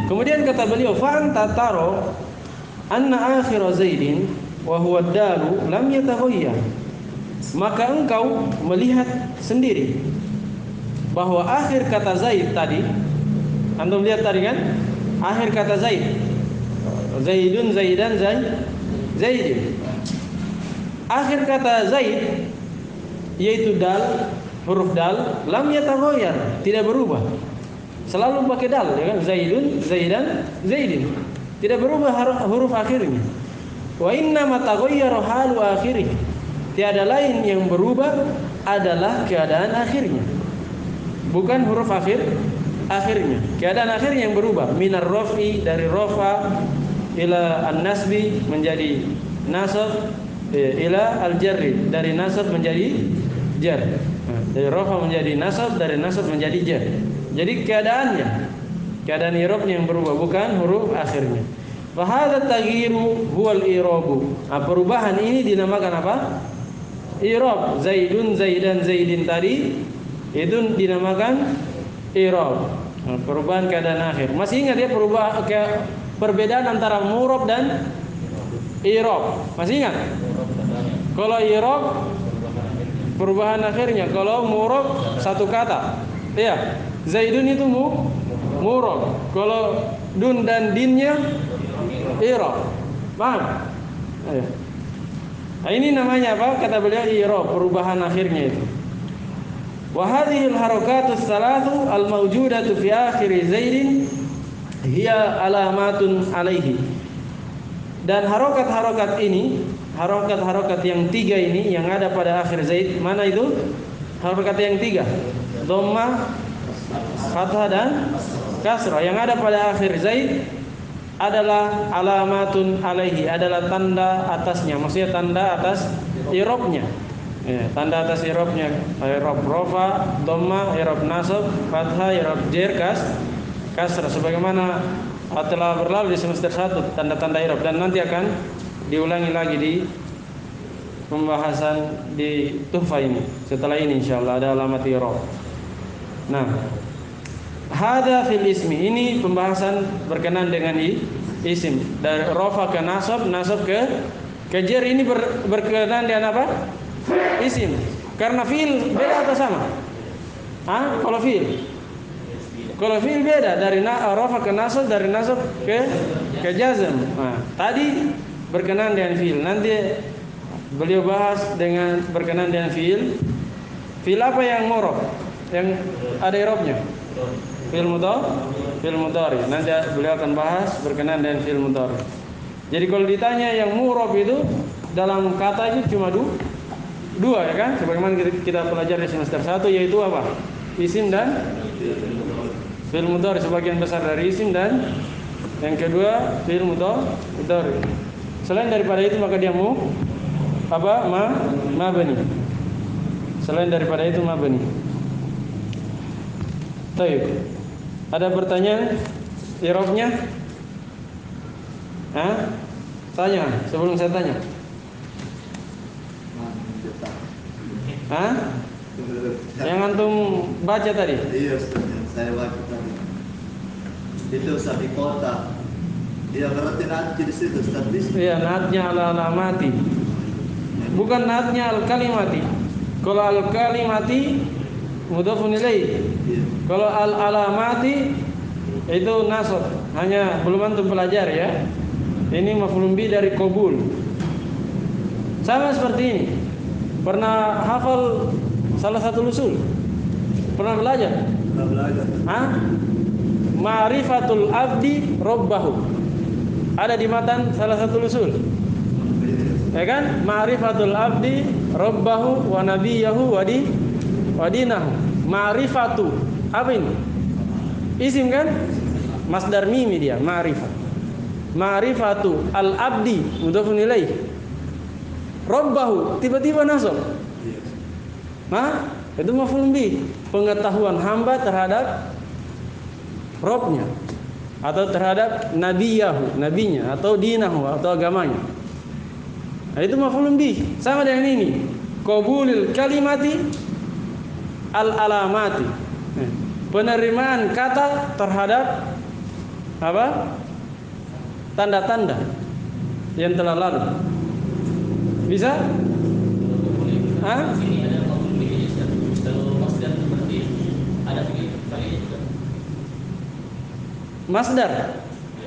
Speaker 1: Kemudian kata beliau, fa'anta taro anna akhir Zaidin wa huwa dalu lam yataghayyar. Maka engkau melihat sendiri bahwa akhir kata Zaid tadi, antum lihat tadi kan? Akhir kata Zaid, Zaidun, Zaidan, Zaidin. Akhir kata Zaid yaitu dal, huruf dal, lam yataghayyar, tidak berubah. Selalu pakai dal, ya kan? Zaidun, Zaidan, Zaidin. Tidak berubah huruf akhirnya. Wa inna ma taghayyara halu akhirih. Tiada lain yang berubah adalah keadaan akhirnya. Bukan huruf akhirnya. Keadaan akhirnya yang berubah. Minar rafi, dari rafa, ila an-nasbi menjadi nasab, ila al-jarri, dari nasab menjadi jar. Dari rafa menjadi nasab, dari nasab menjadi jar. Jadi keadaannya, keadaan i'rabnya yang berubah, bukan huruf akhirnya. Wa hadza taghyiru huwal i'rabu. Perubahan ini dinamakan apa? I'rab. Zaidun, Zaidan, Zaidin tadi itu dinamakan i'rab. Perubahan keadaan akhir. Masih ingat ya perbedaan antara mu'rab dan i'rab? Masih ingat? Kalau i'rab perubahan akhirnya, kalau mu'rab satu kata. Iya. Zaidun itu mu'rab. Kalau dun dan dinnya i'rab. Paham? Ayo. Nah, ini namanya apa? Kata beliau i'rab, perubahan akhirnya itu. Wa hadhil harakatus salatu al-mawjudatu fi akhir Zaidin hiya alamatun alaihi. Dan harokat-harokat ini, harokat-harokat yang tiga ini yang ada pada akhir Zaid, mana itu? Harokat yang tiga, dhamma, fathah dan kasrah yang ada pada akhir Zaid adalah alamatun alaihi, adalah tanda atasnya, maksudnya tanda atas i'rabnya. Ya, tanda atas i'rabnya, i'rab rafa, dhamma, i'rab nasab, fathah, i'rab jar, kasrah sebagaimana telah berlalu di semester 1 tanda-tanda i'rab, dan nanti akan diulangi lagi di pembahasan di Tuhfah ini. Setelah ini insyaallah ada alamat i'rab. Nah, hadza fil ismi, ini pembahasan berkenaan dengan isim, dari rafa ke nasab, nasab ke jar, ini berkenaan dengan apa? Isim. Karena fiil beda atau sama? Kalau fiil beda, dari rafa ke nasab, dari nasab ke jazm. Nah, tadi berkenaan dengan fiil. Nanti beliau bahas dengan berkenaan dengan fiil. Fiil apa yang mu'rab? Yang ada i'rabnya? Fiil mudhari. Nanti beliau akan bahas berkenaan dengan fiil mudhari. Jadi kalau ditanya yang mu'rab itu dalam kata itu cuma dua, ya kan? Sebagaimana kita pelajari di semester 1, yaitu apa? Isim dan fiil mudhari, sebagian besar dari isim, dan yang kedua fiil mudhari. Selain daripada itu maka dia mabni. Selain daripada itu mabni. Baik. Ada pertanyaan i'rabnya? Tanya sebelum saya tanya. Yang antum baca tadi?
Speaker 2: Iya, Ustaz, yang saya baca tadi. Itu sapi kota. Iya, berarti nanti di situ Ustaz.
Speaker 1: Iya, naatnya alamati. Bukan naatnya al-kalimati. Kalau al-kalimati mudhafun ilaih. Iya. Kalau al-alamati itu nasab. Hanya belum antum pelajari ya. Ini maf'ulun bi dari qabul. Sama seperti ini. Pernah hafal salah satu usul? Pernah belajar?
Speaker 2: Pernah belajar.
Speaker 1: Ma'rifatul abdi rabbahu. Ada di matan salah satu usul. Ya kan? Ma'rifatul abdi rabbahu wa nabiyahu wa dinahu. Ma'rifatu. Apa ini? Isim kan? Masdar mimi dia, ma'rifat. Ma'rifatu al-abdi mudhafun ilaih. Rabbahu tiba-tiba nasab. Itu maf'ul bih, pengetahuan hamba terhadap Robnya, atau terhadap nabiyahu, nabinya, atau dinahu, atau agamanya. Nah, itu maf'ul bih. Sama dengan ini, qabulil kalimati al-alamati, penerimaan kata terhadap apa? Tanda-tanda yang telah lalu. Bisa?
Speaker 3: Sini ada maf'ul bihi. Kalau masdar seperti ada kali juga.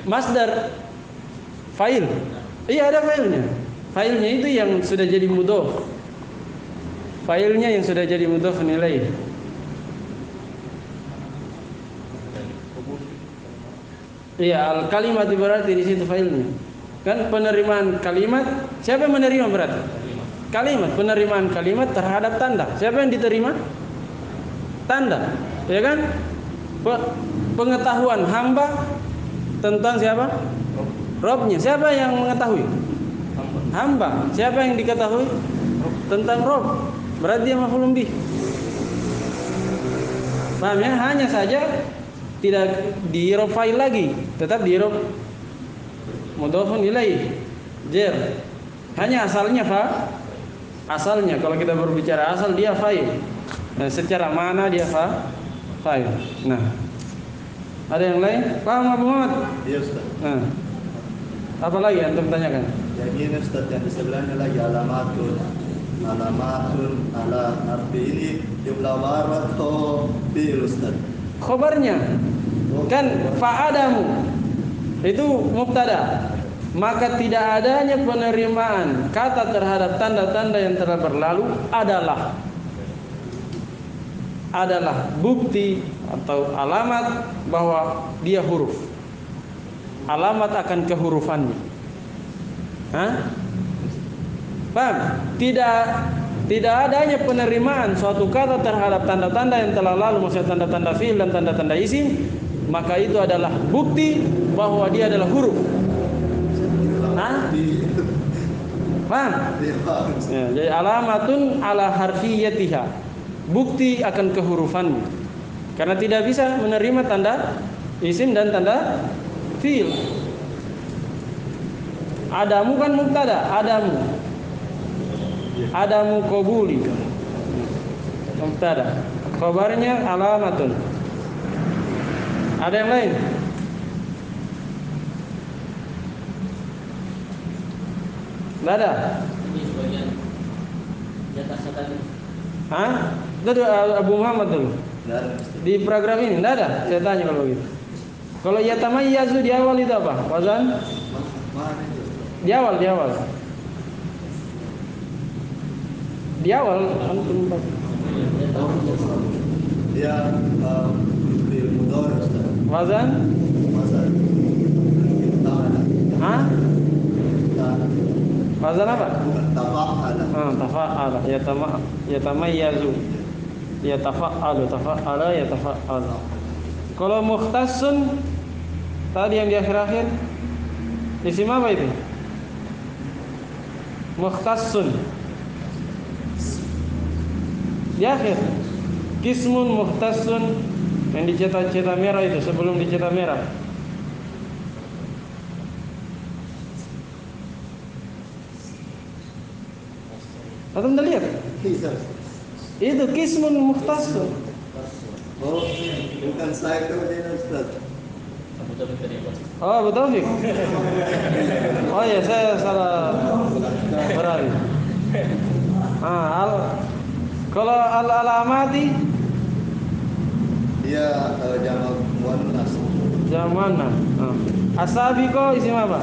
Speaker 3: Masdar fa'il. Iya, ada fa'ilnya. Fa'ilnya itu yang sudah jadi mudhof. Fa'ilnya yang sudah jadi mudhof nilai. Iya, al-kalimat berarti di situ fa'ilnya. Kan penerimaan kalimat, siapa yang menerima berarti? Kalimat, penerimaan kalimat terhadap tanda. Siapa yang diterima? Tanda, ya kan? Pengetahuan hamba tentang siapa? Robnya. Siapa yang mengetahui? Hamba. Siapa yang diketahui? Tentang Rob. Berarti dia maf'ulun bih. Paham ya? Hanya saja tidak di-i'rab fa'il lagi, tetap di-i'rab mudhofun ilaih, jar. Hanya asalnya asalnya kalau kita berbicara asal dia fa'il. Nah, secara mana dia fa'il. Nah, ada yang lain? Paham Abu Muhammad?
Speaker 2: Iya, Ustaz.
Speaker 1: Nah, apa lagi antum tanyakan?
Speaker 2: Yang ini Ustaz, yang di sebelahnya lagi alamatun ala arti ini jumlah warat atau fi'il Ustaz?
Speaker 1: Khobarnya kan fa'adamu itu mubtada,
Speaker 3: maka tidak adanya penerimaan kata terhadap tanda-tanda yang telah berlalu adalah bukti atau alamat bahwa dia huruf. Alamat akan kehurufannya. Paham? Tidak adanya penerimaan suatu kata terhadap tanda-tanda yang telah lalu, maksudnya tanda-tanda fi'il dan tanda-tanda isim, maka itu adalah bukti bahwa dia adalah huruf. Paham? Ya, jadi alamatun ala harfiyatiha, bukti akan kehurufannya. Karena tidak bisa menerima tanda isim dan tanda fi'il. Adamu kan mubtada, Adamu qabuli mubtada, khabarnya alamatun. Ada yang lain? Tidak ada?
Speaker 4: Ini sebagian di atasnya tadi.
Speaker 3: Itu Abu Muhammad dulu. Di paragraf ini tidak ada? Saya tanya kalau begitu. Kalau yatamayyazu di awal itu apa? Wazan?
Speaker 2: Mana itu?
Speaker 3: Di awal. Di awal antum baca.
Speaker 2: Dia fi'il mudhari Ustaz.
Speaker 3: Wazan?
Speaker 2: Masa
Speaker 3: Wazan apa?
Speaker 2: bukan tafa'ala.
Speaker 3: Tafa'ala, yatamayyazu. Tafa'ala, yatafa'ala. Kalau mukhtassun tadi yang di akhir-akhir isim apa itu? Mukhtassun. Di akhir. Kismun mukhtassun yang dicetak-cetak merah itu, sebelum dicetak merah. Atau anda lihat? Itu kismun mukhtassun.
Speaker 2: Oh, bukan saya kemudian Ustaz.
Speaker 3: Oh, Abu Taufik. Oh ya, saya salah berari. Kalau al-alamati
Speaker 2: Dia jamak muannas.
Speaker 3: yang mana? Asabiqo isim apa?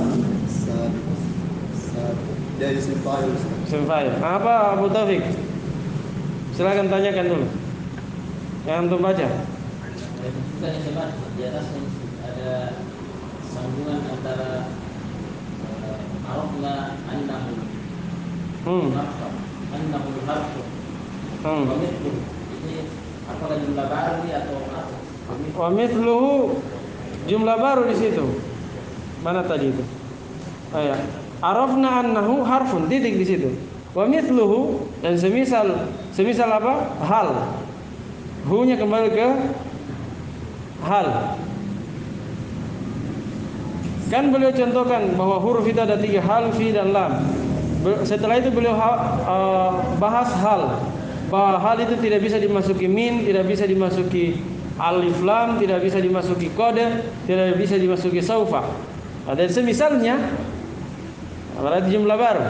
Speaker 2: Saat dia isim fa'il Ustaz.
Speaker 3: Isim fa'il. Apa Abu Taufik? Silakan tanyakan dulu. Yang antum baca.
Speaker 4: Bukan yang sebab di atasnya ada sambungan antara arafna annahu annahu harfu wa mithlu. Ini apakah jumlah baru ini atau apa?
Speaker 3: Wa mithluhu jumlah baru di situ. Mana tadi itu? Ya. Arafna annahu harfun, titik di situ. Wa mithluhu, dan semisal apa? Hal. Hu-nya kembali ke hal. Kan beliau contohkan bahwa huruf itu ada 3, hal, fi dan lam. Setelah itu beliau bahas hal, bahwa hal itu tidak bisa dimasuki min, tidak bisa dimasuki alif lam, tidak bisa dimasuki kode, tidak bisa dimasuki saufa. Dan semisalnya berarti jumlah baru.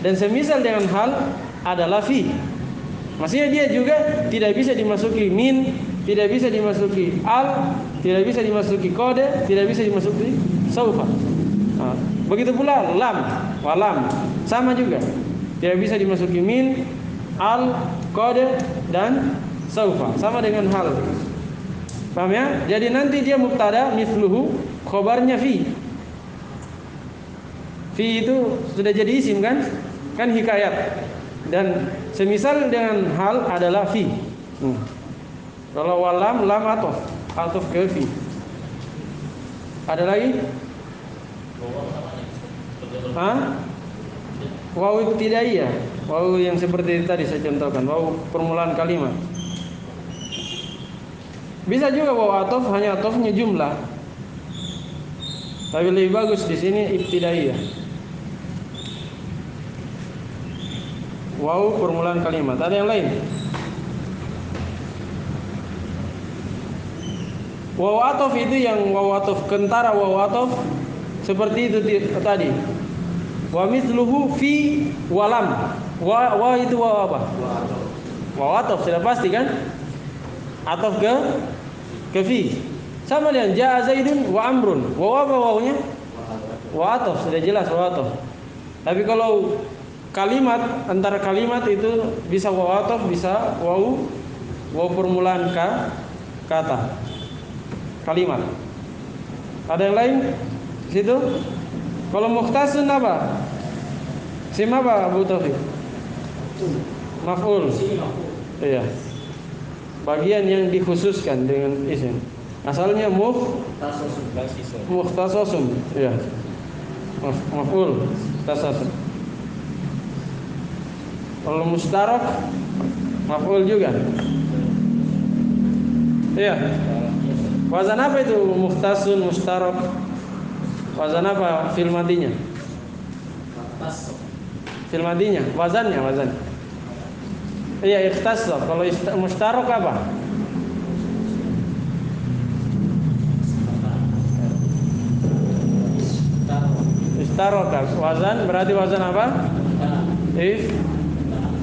Speaker 3: Dan semisal dengan hal adalah fi. Maksudnya dia juga tidak bisa dimasuki min, tidak bisa dimasuki al, tidak bisa dimasuki kode, tidak bisa dimasuki saufa. Begitu pula lam, walam sama juga, tidak bisa dimasuki min, al, kode dan saufa, sama dengan hal. Paham ya? Jadi nanti dia mubtada mithluhu, khobarnya fi. Fi itu sudah jadi isim kan hikayat. Dan semisal dengan hal adalah fi. Kalau walam, lam atof ke fi. Ada lagi? Waw ibtidaiyah, waw yang seperti tadi saya contohkan, waw permulaan kalimat. Bisa juga waw atof, hanya atofnya jumlah. Tapi lebih bagus di sini ibtidaiyah. Waw permulaan kalimat. Ada yang lain? Waw atof itu yang waw atof kentara, waw atof seperti itu tadi. Wa mithluhu fi walam. Wa itu waw apa? Waw atof sudah pasti kan? Atof ke fi. Sama dengan jaa zaidun wa amrun. Waw apa wawnya? wa ataf sudah jelas wa ataf. Tapi kalau kalimat, antara kalimat itu bisa wa ataf, bisa waw permulaan kata. Kalimat. Ada yang lain? Situ? Kalau mukhtasun apa? Sim apa Abu Taufik? Maf'ul. Iya. Bagian yang dikhususkan dengan isim. Asalnya mukhtasasum. Iya. Maf'ul. Mukhtasasum. Kalau mustarak maf'ul juga. Iya. Wazan apa itu mukhtasun, mustarak? Wazan apa fil madinya? Fil madinya, wazannya. Iya, ikhtasah. Kalau mustarak apa? Istaraka. Wazan berarti wazan apa?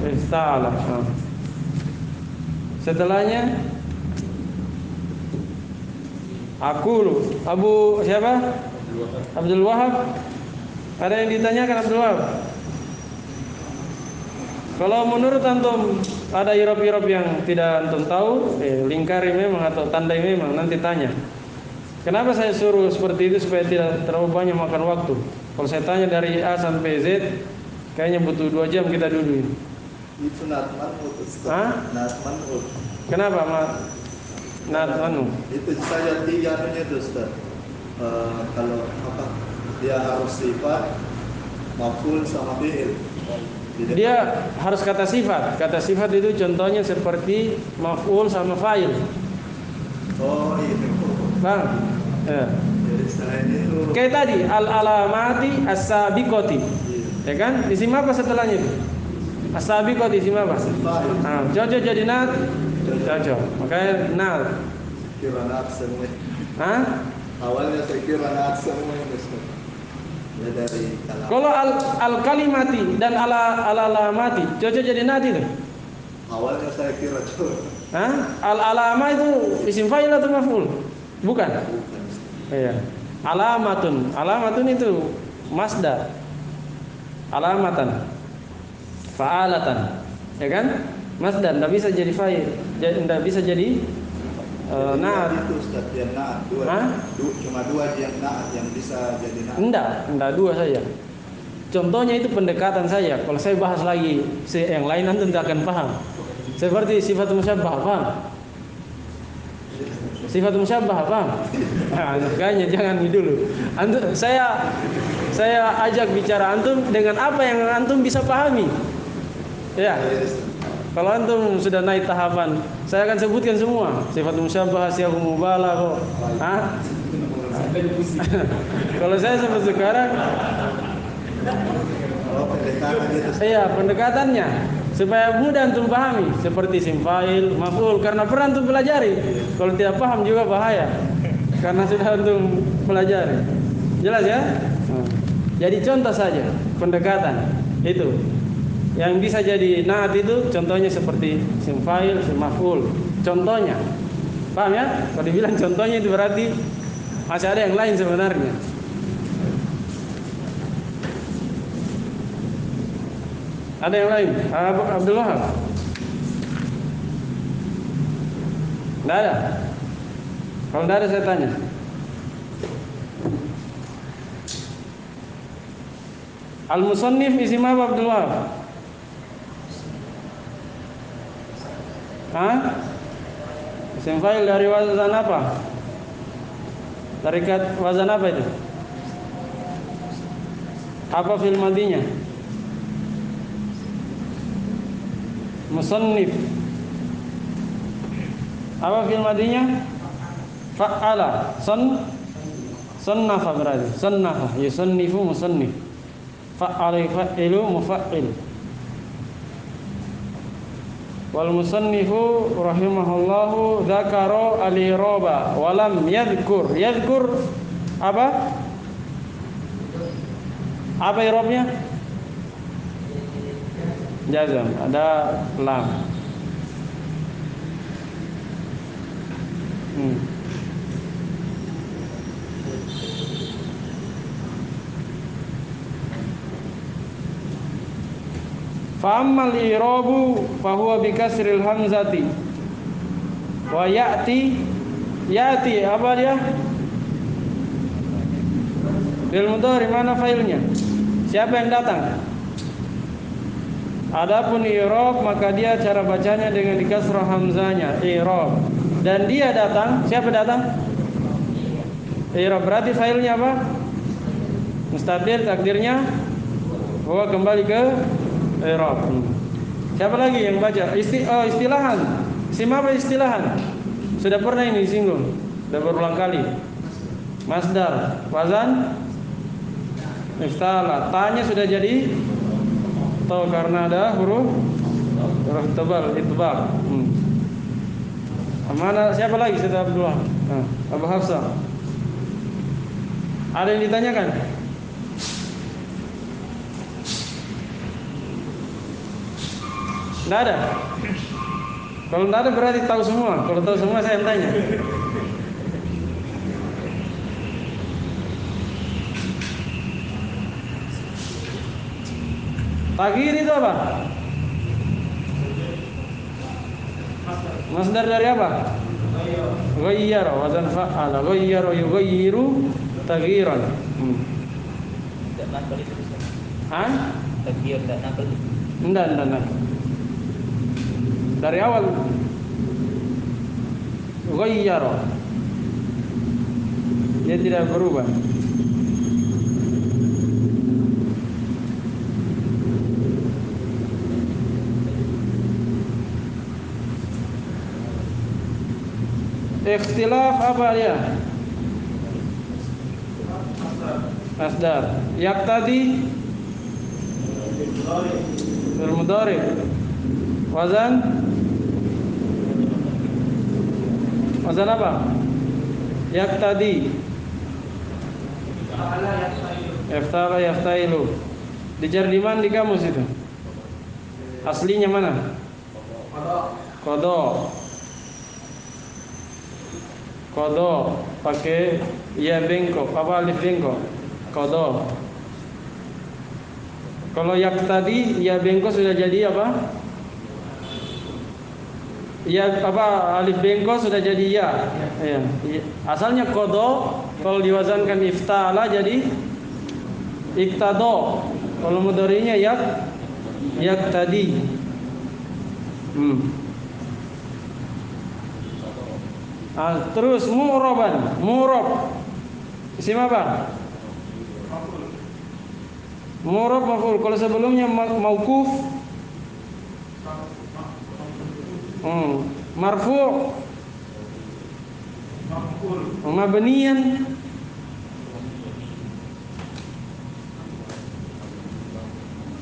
Speaker 3: Ista'ala. Setelahnya Aqulu. Abu siapa? Abdul Wahab. Ada yang ditanyakan Abdul Wahab? Kalau menurut antum ada irab-irab yang tidak antum tahu, lingkari memang atau tandai memang, nanti tanya. Kenapa saya suruh seperti itu supaya tidak terlalu banyak makan waktu. Kalau saya tanya dari A sampai Z, kayaknya butuh 2 jam kita dulu ini.
Speaker 2: Itu natmanut. Natmanut.
Speaker 3: Kenapa natmanu?
Speaker 2: Itu saya tiga itu Ustaz. Kalau apa? Dia harus sifat maf'ul sama fi'il.
Speaker 3: Dia harus kata sifat. Kata sifat itu contohnya seperti maf'ul sama fa'il.
Speaker 2: Oh itu.
Speaker 3: Bang. Ya.
Speaker 2: Jadi selain itu
Speaker 3: Kayak tadi al-alamati as-sabiqati. Ya kan? Isim apa setelahnya itu? As-sabiqati isim apa? Nah, cocok jadi nat. Cocok. Makanya nat.
Speaker 2: kira nat semua.
Speaker 3: Hah?
Speaker 2: Awalnya saya kira nat semua Ustaz. Ya dari kalam.
Speaker 3: Kalau al-kalimati dan al-alamati cocok jadi nat itu?
Speaker 2: Awalnya saya kira cocok.
Speaker 3: Hah? Al-alama itu isim fa'il atau maf'ul? Bukan.
Speaker 2: Bukan.
Speaker 3: Iya. Alamatun itu masdar. Alamatan. Fa'alatan. Ya kan? Masdar enggak bisa jadi fa'il. Enggak bisa jadi na'at.
Speaker 2: Itu Ustaz yang na'at dua.
Speaker 3: Hah?
Speaker 2: Cuma 2 yang na'at yang bisa jadi na'at.
Speaker 3: Enggak 2 saja. Contohnya itu pendekatan saya. Kalau saya bahas lagi yang lain antum tidak akan paham. Seperti sifat musyabbah, paham? Sifat musyabbah, paham? Nah, makanya jangan dulu. Antum saya ajak bicara antum dengan apa yang antum bisa pahami. Ya. Kalau antum sudah naik tahapan, saya akan sebutkan semua. Sifat musyabbah, sifat mubalah kok. Hah? Kalau saya sebut sekarang iya, pendekatannya supaya mudah antum pahami seperti isim fa'il, maf'ul karena pernah antum pelajari. Kalau tidak paham juga bahaya karena sudah antum pelajari. Jelas ya? Jadi contoh saja pendekatan itu. Yang bisa jadi na'at itu contohnya seperti isim fa'il, isim maf'ul. Contohnya. Paham ya? Kalau dibilang contohnya itu berarti masih ada yang lain sebenarnya. Ada yang lain? Abdul Wahab? Tidak ada? Kalau tidak ada saya tanya. Al-Musannif isim apa Abdul Wahab? Hah? Isim fa'il dari wazan apa? Dari wazan apa itu? Apa fil madinya? Musannif. Apa fil madinya? Fa'ala. Sannafa berarti. Sannafa. Yusannifu musannif. Fa'ala fa'ilu mufa'il. Wal musannifu rahimahullahu dzakara al-iraba wa lam yadhkur. Yadhkur apa? Apa irabnya? Jazam, ada lam. Fa'ammal i'rabu fahuwa bikasril hamzati wa ya'ti apa dia? Bil mudhari, mana failnya? Siapa yang datang? Adapun i'rab maka dia cara bacanya dengan dikasrah hamzanya, i'rab. Dan dia datang, siapa datang? I'rab, berarti failnya apa? Mustatir, takdirnya bahwa kembali ke i'rab. Siapa lagi yang baca? Istilahan. Isim apa istilahan? Sudah pernah ini disinggung, sudah berulang kali. Masdar, wazan iftala. Tanya sudah jadi to karena ada huruf tebal, itbaq. Mana siapa lagi? Sudah Abdullah. Abu Hafsah. Ada yang ditanyakan? Tidak ada. Kalau tidak ada berarti tahu semua. Kalau tahu semua saya yang tanya. Taghir itu apa? Masdar dari apa? Ghayyara, wazan fa'ala. Ghayyara yughayyiru taghyiran.
Speaker 4: Tidak nakal itu.
Speaker 3: Hah?
Speaker 4: Taghir tidak nakal itu.
Speaker 3: Enggak. Dari awal ghayyara. Dia tidak berubah. Ikhtilaf apa dia? Masdar. Yaqtadi bil mudhari. Wazan apa? Yaqtadi. Iftala yaftailu. Dijar di mana di kamus itu? Aslinya mana? Qada pakai ya bengkok, apa alif bengkok? Qada. Kalau yaqtadi ya bengkok sudah jadi apa? Ya apa alif bengkok sudah jadi ya. Ya. Asalnya qada, kalau diwazankan iftala jadi iqtada. Kalau mudhari'nya yaqtadi. Terus mu'raban, mu'rab. Isim apa? Mu'rab maf'ul. Kalau sebelumnya mauquf, marfu', mabniyan,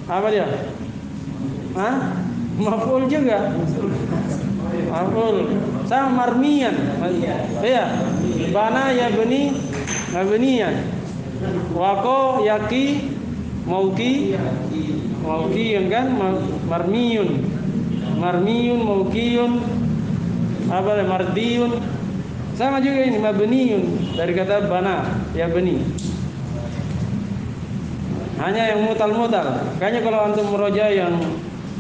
Speaker 3: apa dia? Maf'ul juga. Maf'ul. Sama marmiyan. Ya. Bana ya bani mabniyan. Waqo yaqi mauqi kan marmiyun. Marmiyun mauqiyun apa mardiyun. Sama juga ini mabniyun dari kata bana ya bani. Hanya yang mutal-mutal. Kayaknya kalau antum muroja yang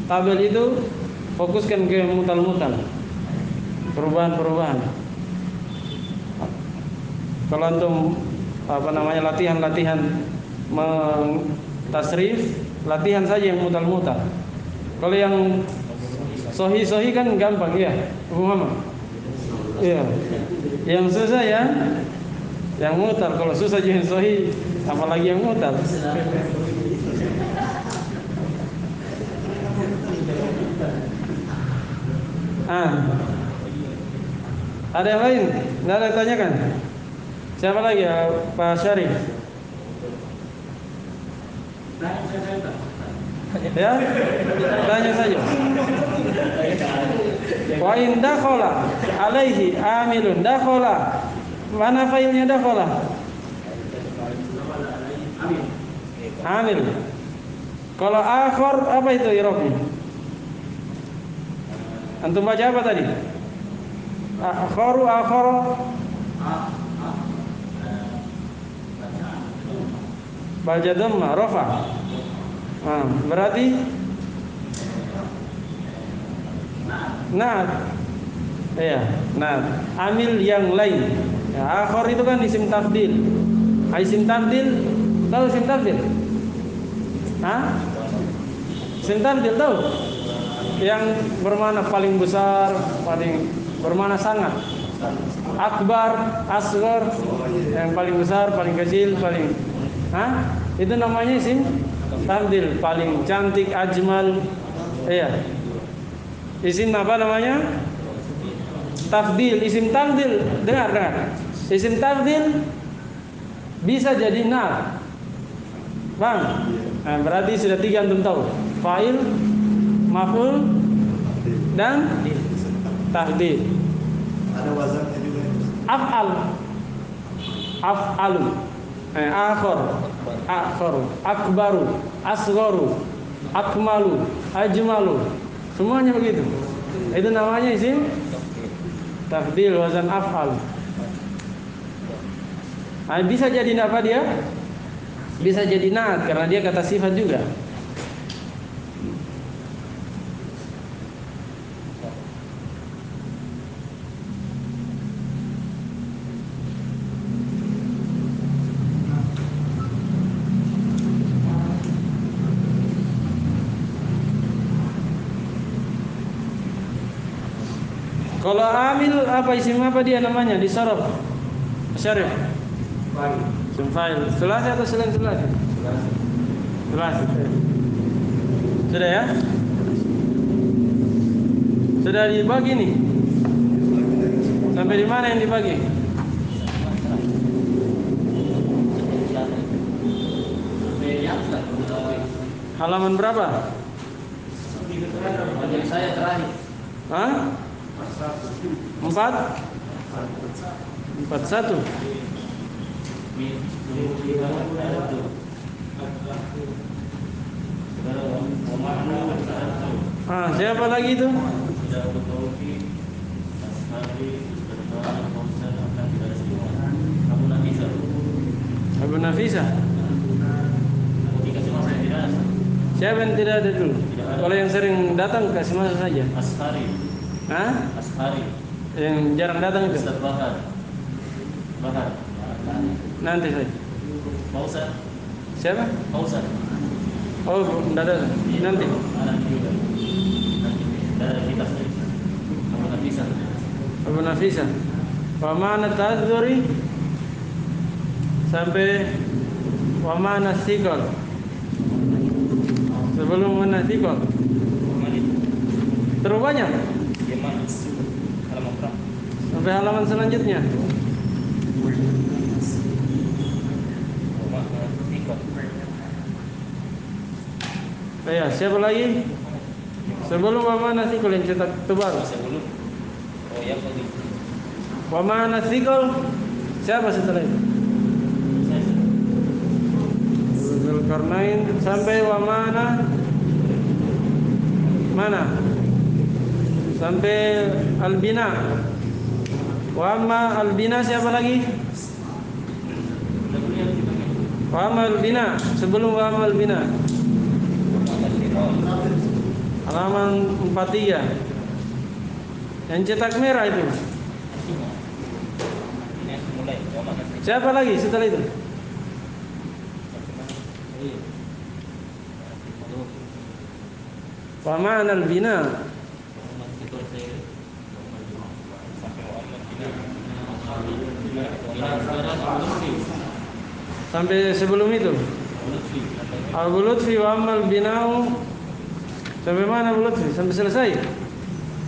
Speaker 3: tabel itu fokuskan ke mutal-mutal. Perubahan-perubahan. Kalau antum latihan tasrif, latihan saja yang mutal-mutal. Kalau yang sohi kan gampang ya, Abu Muhammad. Iya. Yang susah ya yang mutal. Kalau susah yang sohi, apalagi yang mutal. Ada yang lain? Nggak ada yang tanyakan? Siapa lagi ya, Pak Syarif? Ya, tanya saja. Wa in dakhala alaihi amilun dakhala. Mana failnya dakhala? Amil. Kalau akhir apa itu i'rabnya? Antum baca apa tadi? Akharu baca dhamma rafa. Berarti Naat. Iya, naat. Amil yang lain. Ya, akhor itu kan isim tafdil. Isim tafdil, tahu isim tafdil? Hah? Isim tafdil tahu? Yang bermana paling besar, paling bermana sangat. Akbar, asghar, yang paling besar, paling kecil, paling. Hah? Itu namanya isim tafdil. Paling cantik, ajmal. Iya. Isim apa namanya? Tafdil, isim tafdil. Dengar. Isim tafdil bisa jadi naat. Bang, nah, berarti sudah 3 antum tahu. Fa'il, maf'ul, dan tafdil.
Speaker 2: Ada wazannya juga.
Speaker 3: Af'al, af'alu, akhor, akbaru, asgharu, akmalu, ajmalu. Semuanya begitu. Itu namanya isim tafdil, wazan af'al. Nah, bisa jadi apa dia? Bisa jadi naat karena dia kata sifat juga. Kalau amil apa isim apa dia namanya di sorof? Syarif. Isim fa'il. Sulasi atau selain sulasi? Sulasi. Sudah ya? Sudah dibagi nih. Sampai di mana yang dibagi? Halaman berapa?
Speaker 4: Bagian saya terakhir.
Speaker 3: Hah? 41. Siapa lagi itu? Abu Nafisa. Siapa yang tidak ada dulu? Kalau yang sering datang kasih masuk saja.
Speaker 4: Ashari.
Speaker 3: Hah?
Speaker 4: Ashari.
Speaker 3: Yang jarang datang itu?
Speaker 4: Ustaz Bahar.
Speaker 3: Nanti saja.
Speaker 4: Fauzan.
Speaker 3: Siapa?
Speaker 4: Fauzan.
Speaker 3: Oh, tidak ada. Nanti.
Speaker 4: Ada juga. Ada kita sendiri. Abu Nafisa.
Speaker 3: Abu Nafisa. Wa ma'na ta'adzuri sampai wa ma'na thiqal. Sebelum mana thiqal? Terlalu banyak. Sampai halaman selanjutnya. Ya, siapa lagi? Sebelum wa ma'na thiqal yang cetak tebal.
Speaker 4: Sebelum. Oh ya tadi.
Speaker 3: Wa ma'na thiqal. Siapa setelah itu? Zulkarnain sampai wa ma'na mana? Sampai al-bina. Wa amma al-bina siapa lagi? Wa amma al-bina, sebelum wa amma al-bina. Halaman 43. Yang cetak merah itu. Siapa lagi setelah itu? Wa ma'na al-bina. Sampai sebelum itu Abu Lutfi wa amal binau. Sampai mana Abu Lutfi? Sampai selesai?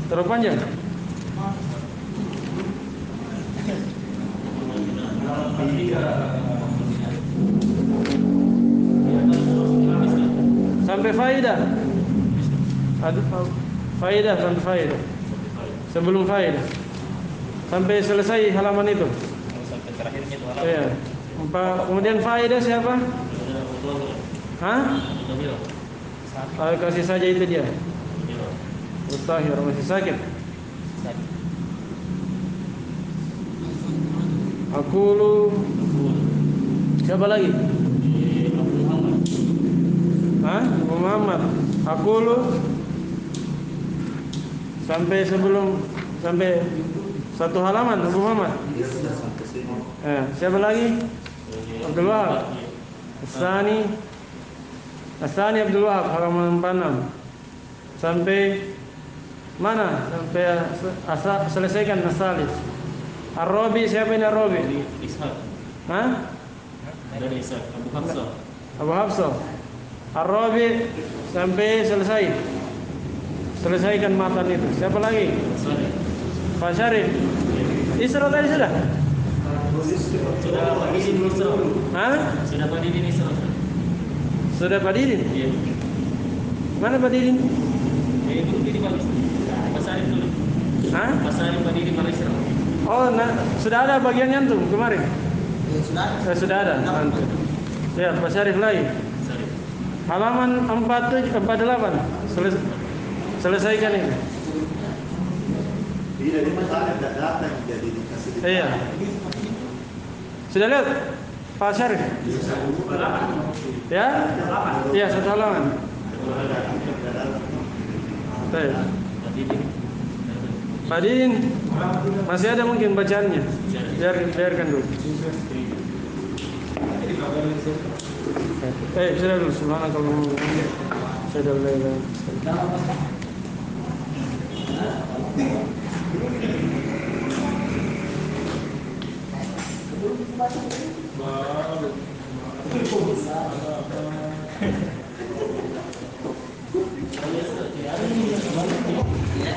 Speaker 3: Terlalu panjang? Sampai faidah. Faidah sampai faidah. Sebelum faidah. Sampai selesai halaman itu.
Speaker 4: Sampai terakhirnya itu halaman.
Speaker 3: Iya. Kemudian faedah siapa? Hah? Kasih saja itu dia. Mutahhir masih sakit. Aqulu. Siapa lagi? Hah? Muhammad. Aqulu.
Speaker 1: sampai satu halaman Abu Muhammad.
Speaker 2: Dia sudah sampai sini.
Speaker 1: Siapa lagi? Abdul Wahab. Asani Abdul Wahab halaman 46. Sampai mana? Sampai selesaikan As-Salis. Ar-Rabi, siapa ini Ar-Rabi?
Speaker 4: Ishaq.
Speaker 1: Hah?
Speaker 4: Dari Ishaq, Abu Hafsah.
Speaker 1: Abu Hafsah. Ar-Rabi sampai selesaikan matan itu. Siapa lagi? Pak Syarif. Isra tadi sudah?
Speaker 4: Sudah Pak Didin Isra.
Speaker 1: Hah?
Speaker 4: Sudah Pak Didin Isra.
Speaker 1: Sudah Pak Didin?
Speaker 4: Iya.
Speaker 1: Mana Pak Didin?
Speaker 4: Itu di Pak Pasarif dulu.
Speaker 1: Hah?
Speaker 4: Pasarif Pak Didin Malaysia.
Speaker 1: Oh, sudah ada bagiannya tuh kemarin. Sudah ada. Ya, Pak Syarif lagi.
Speaker 4: Pasarif.
Speaker 1: Halaman 48. Selesaikan ini.
Speaker 2: Tidak, ini masalah tidak datang jadi dikasih di.
Speaker 1: Iya. Sudah lihat Pak Syarif? Ya? Iya, satu halaman. Baik. Pak Didin masih ada mungkin bacaannya. Biarkan dulu. Sudah dulu. Subhanakallahumma wa bihamdika. Asyhadu an la ilaha illa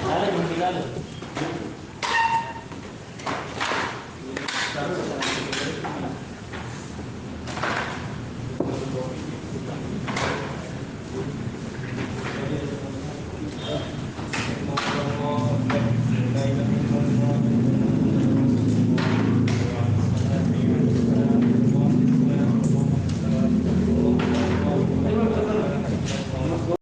Speaker 4: Ada yang bilang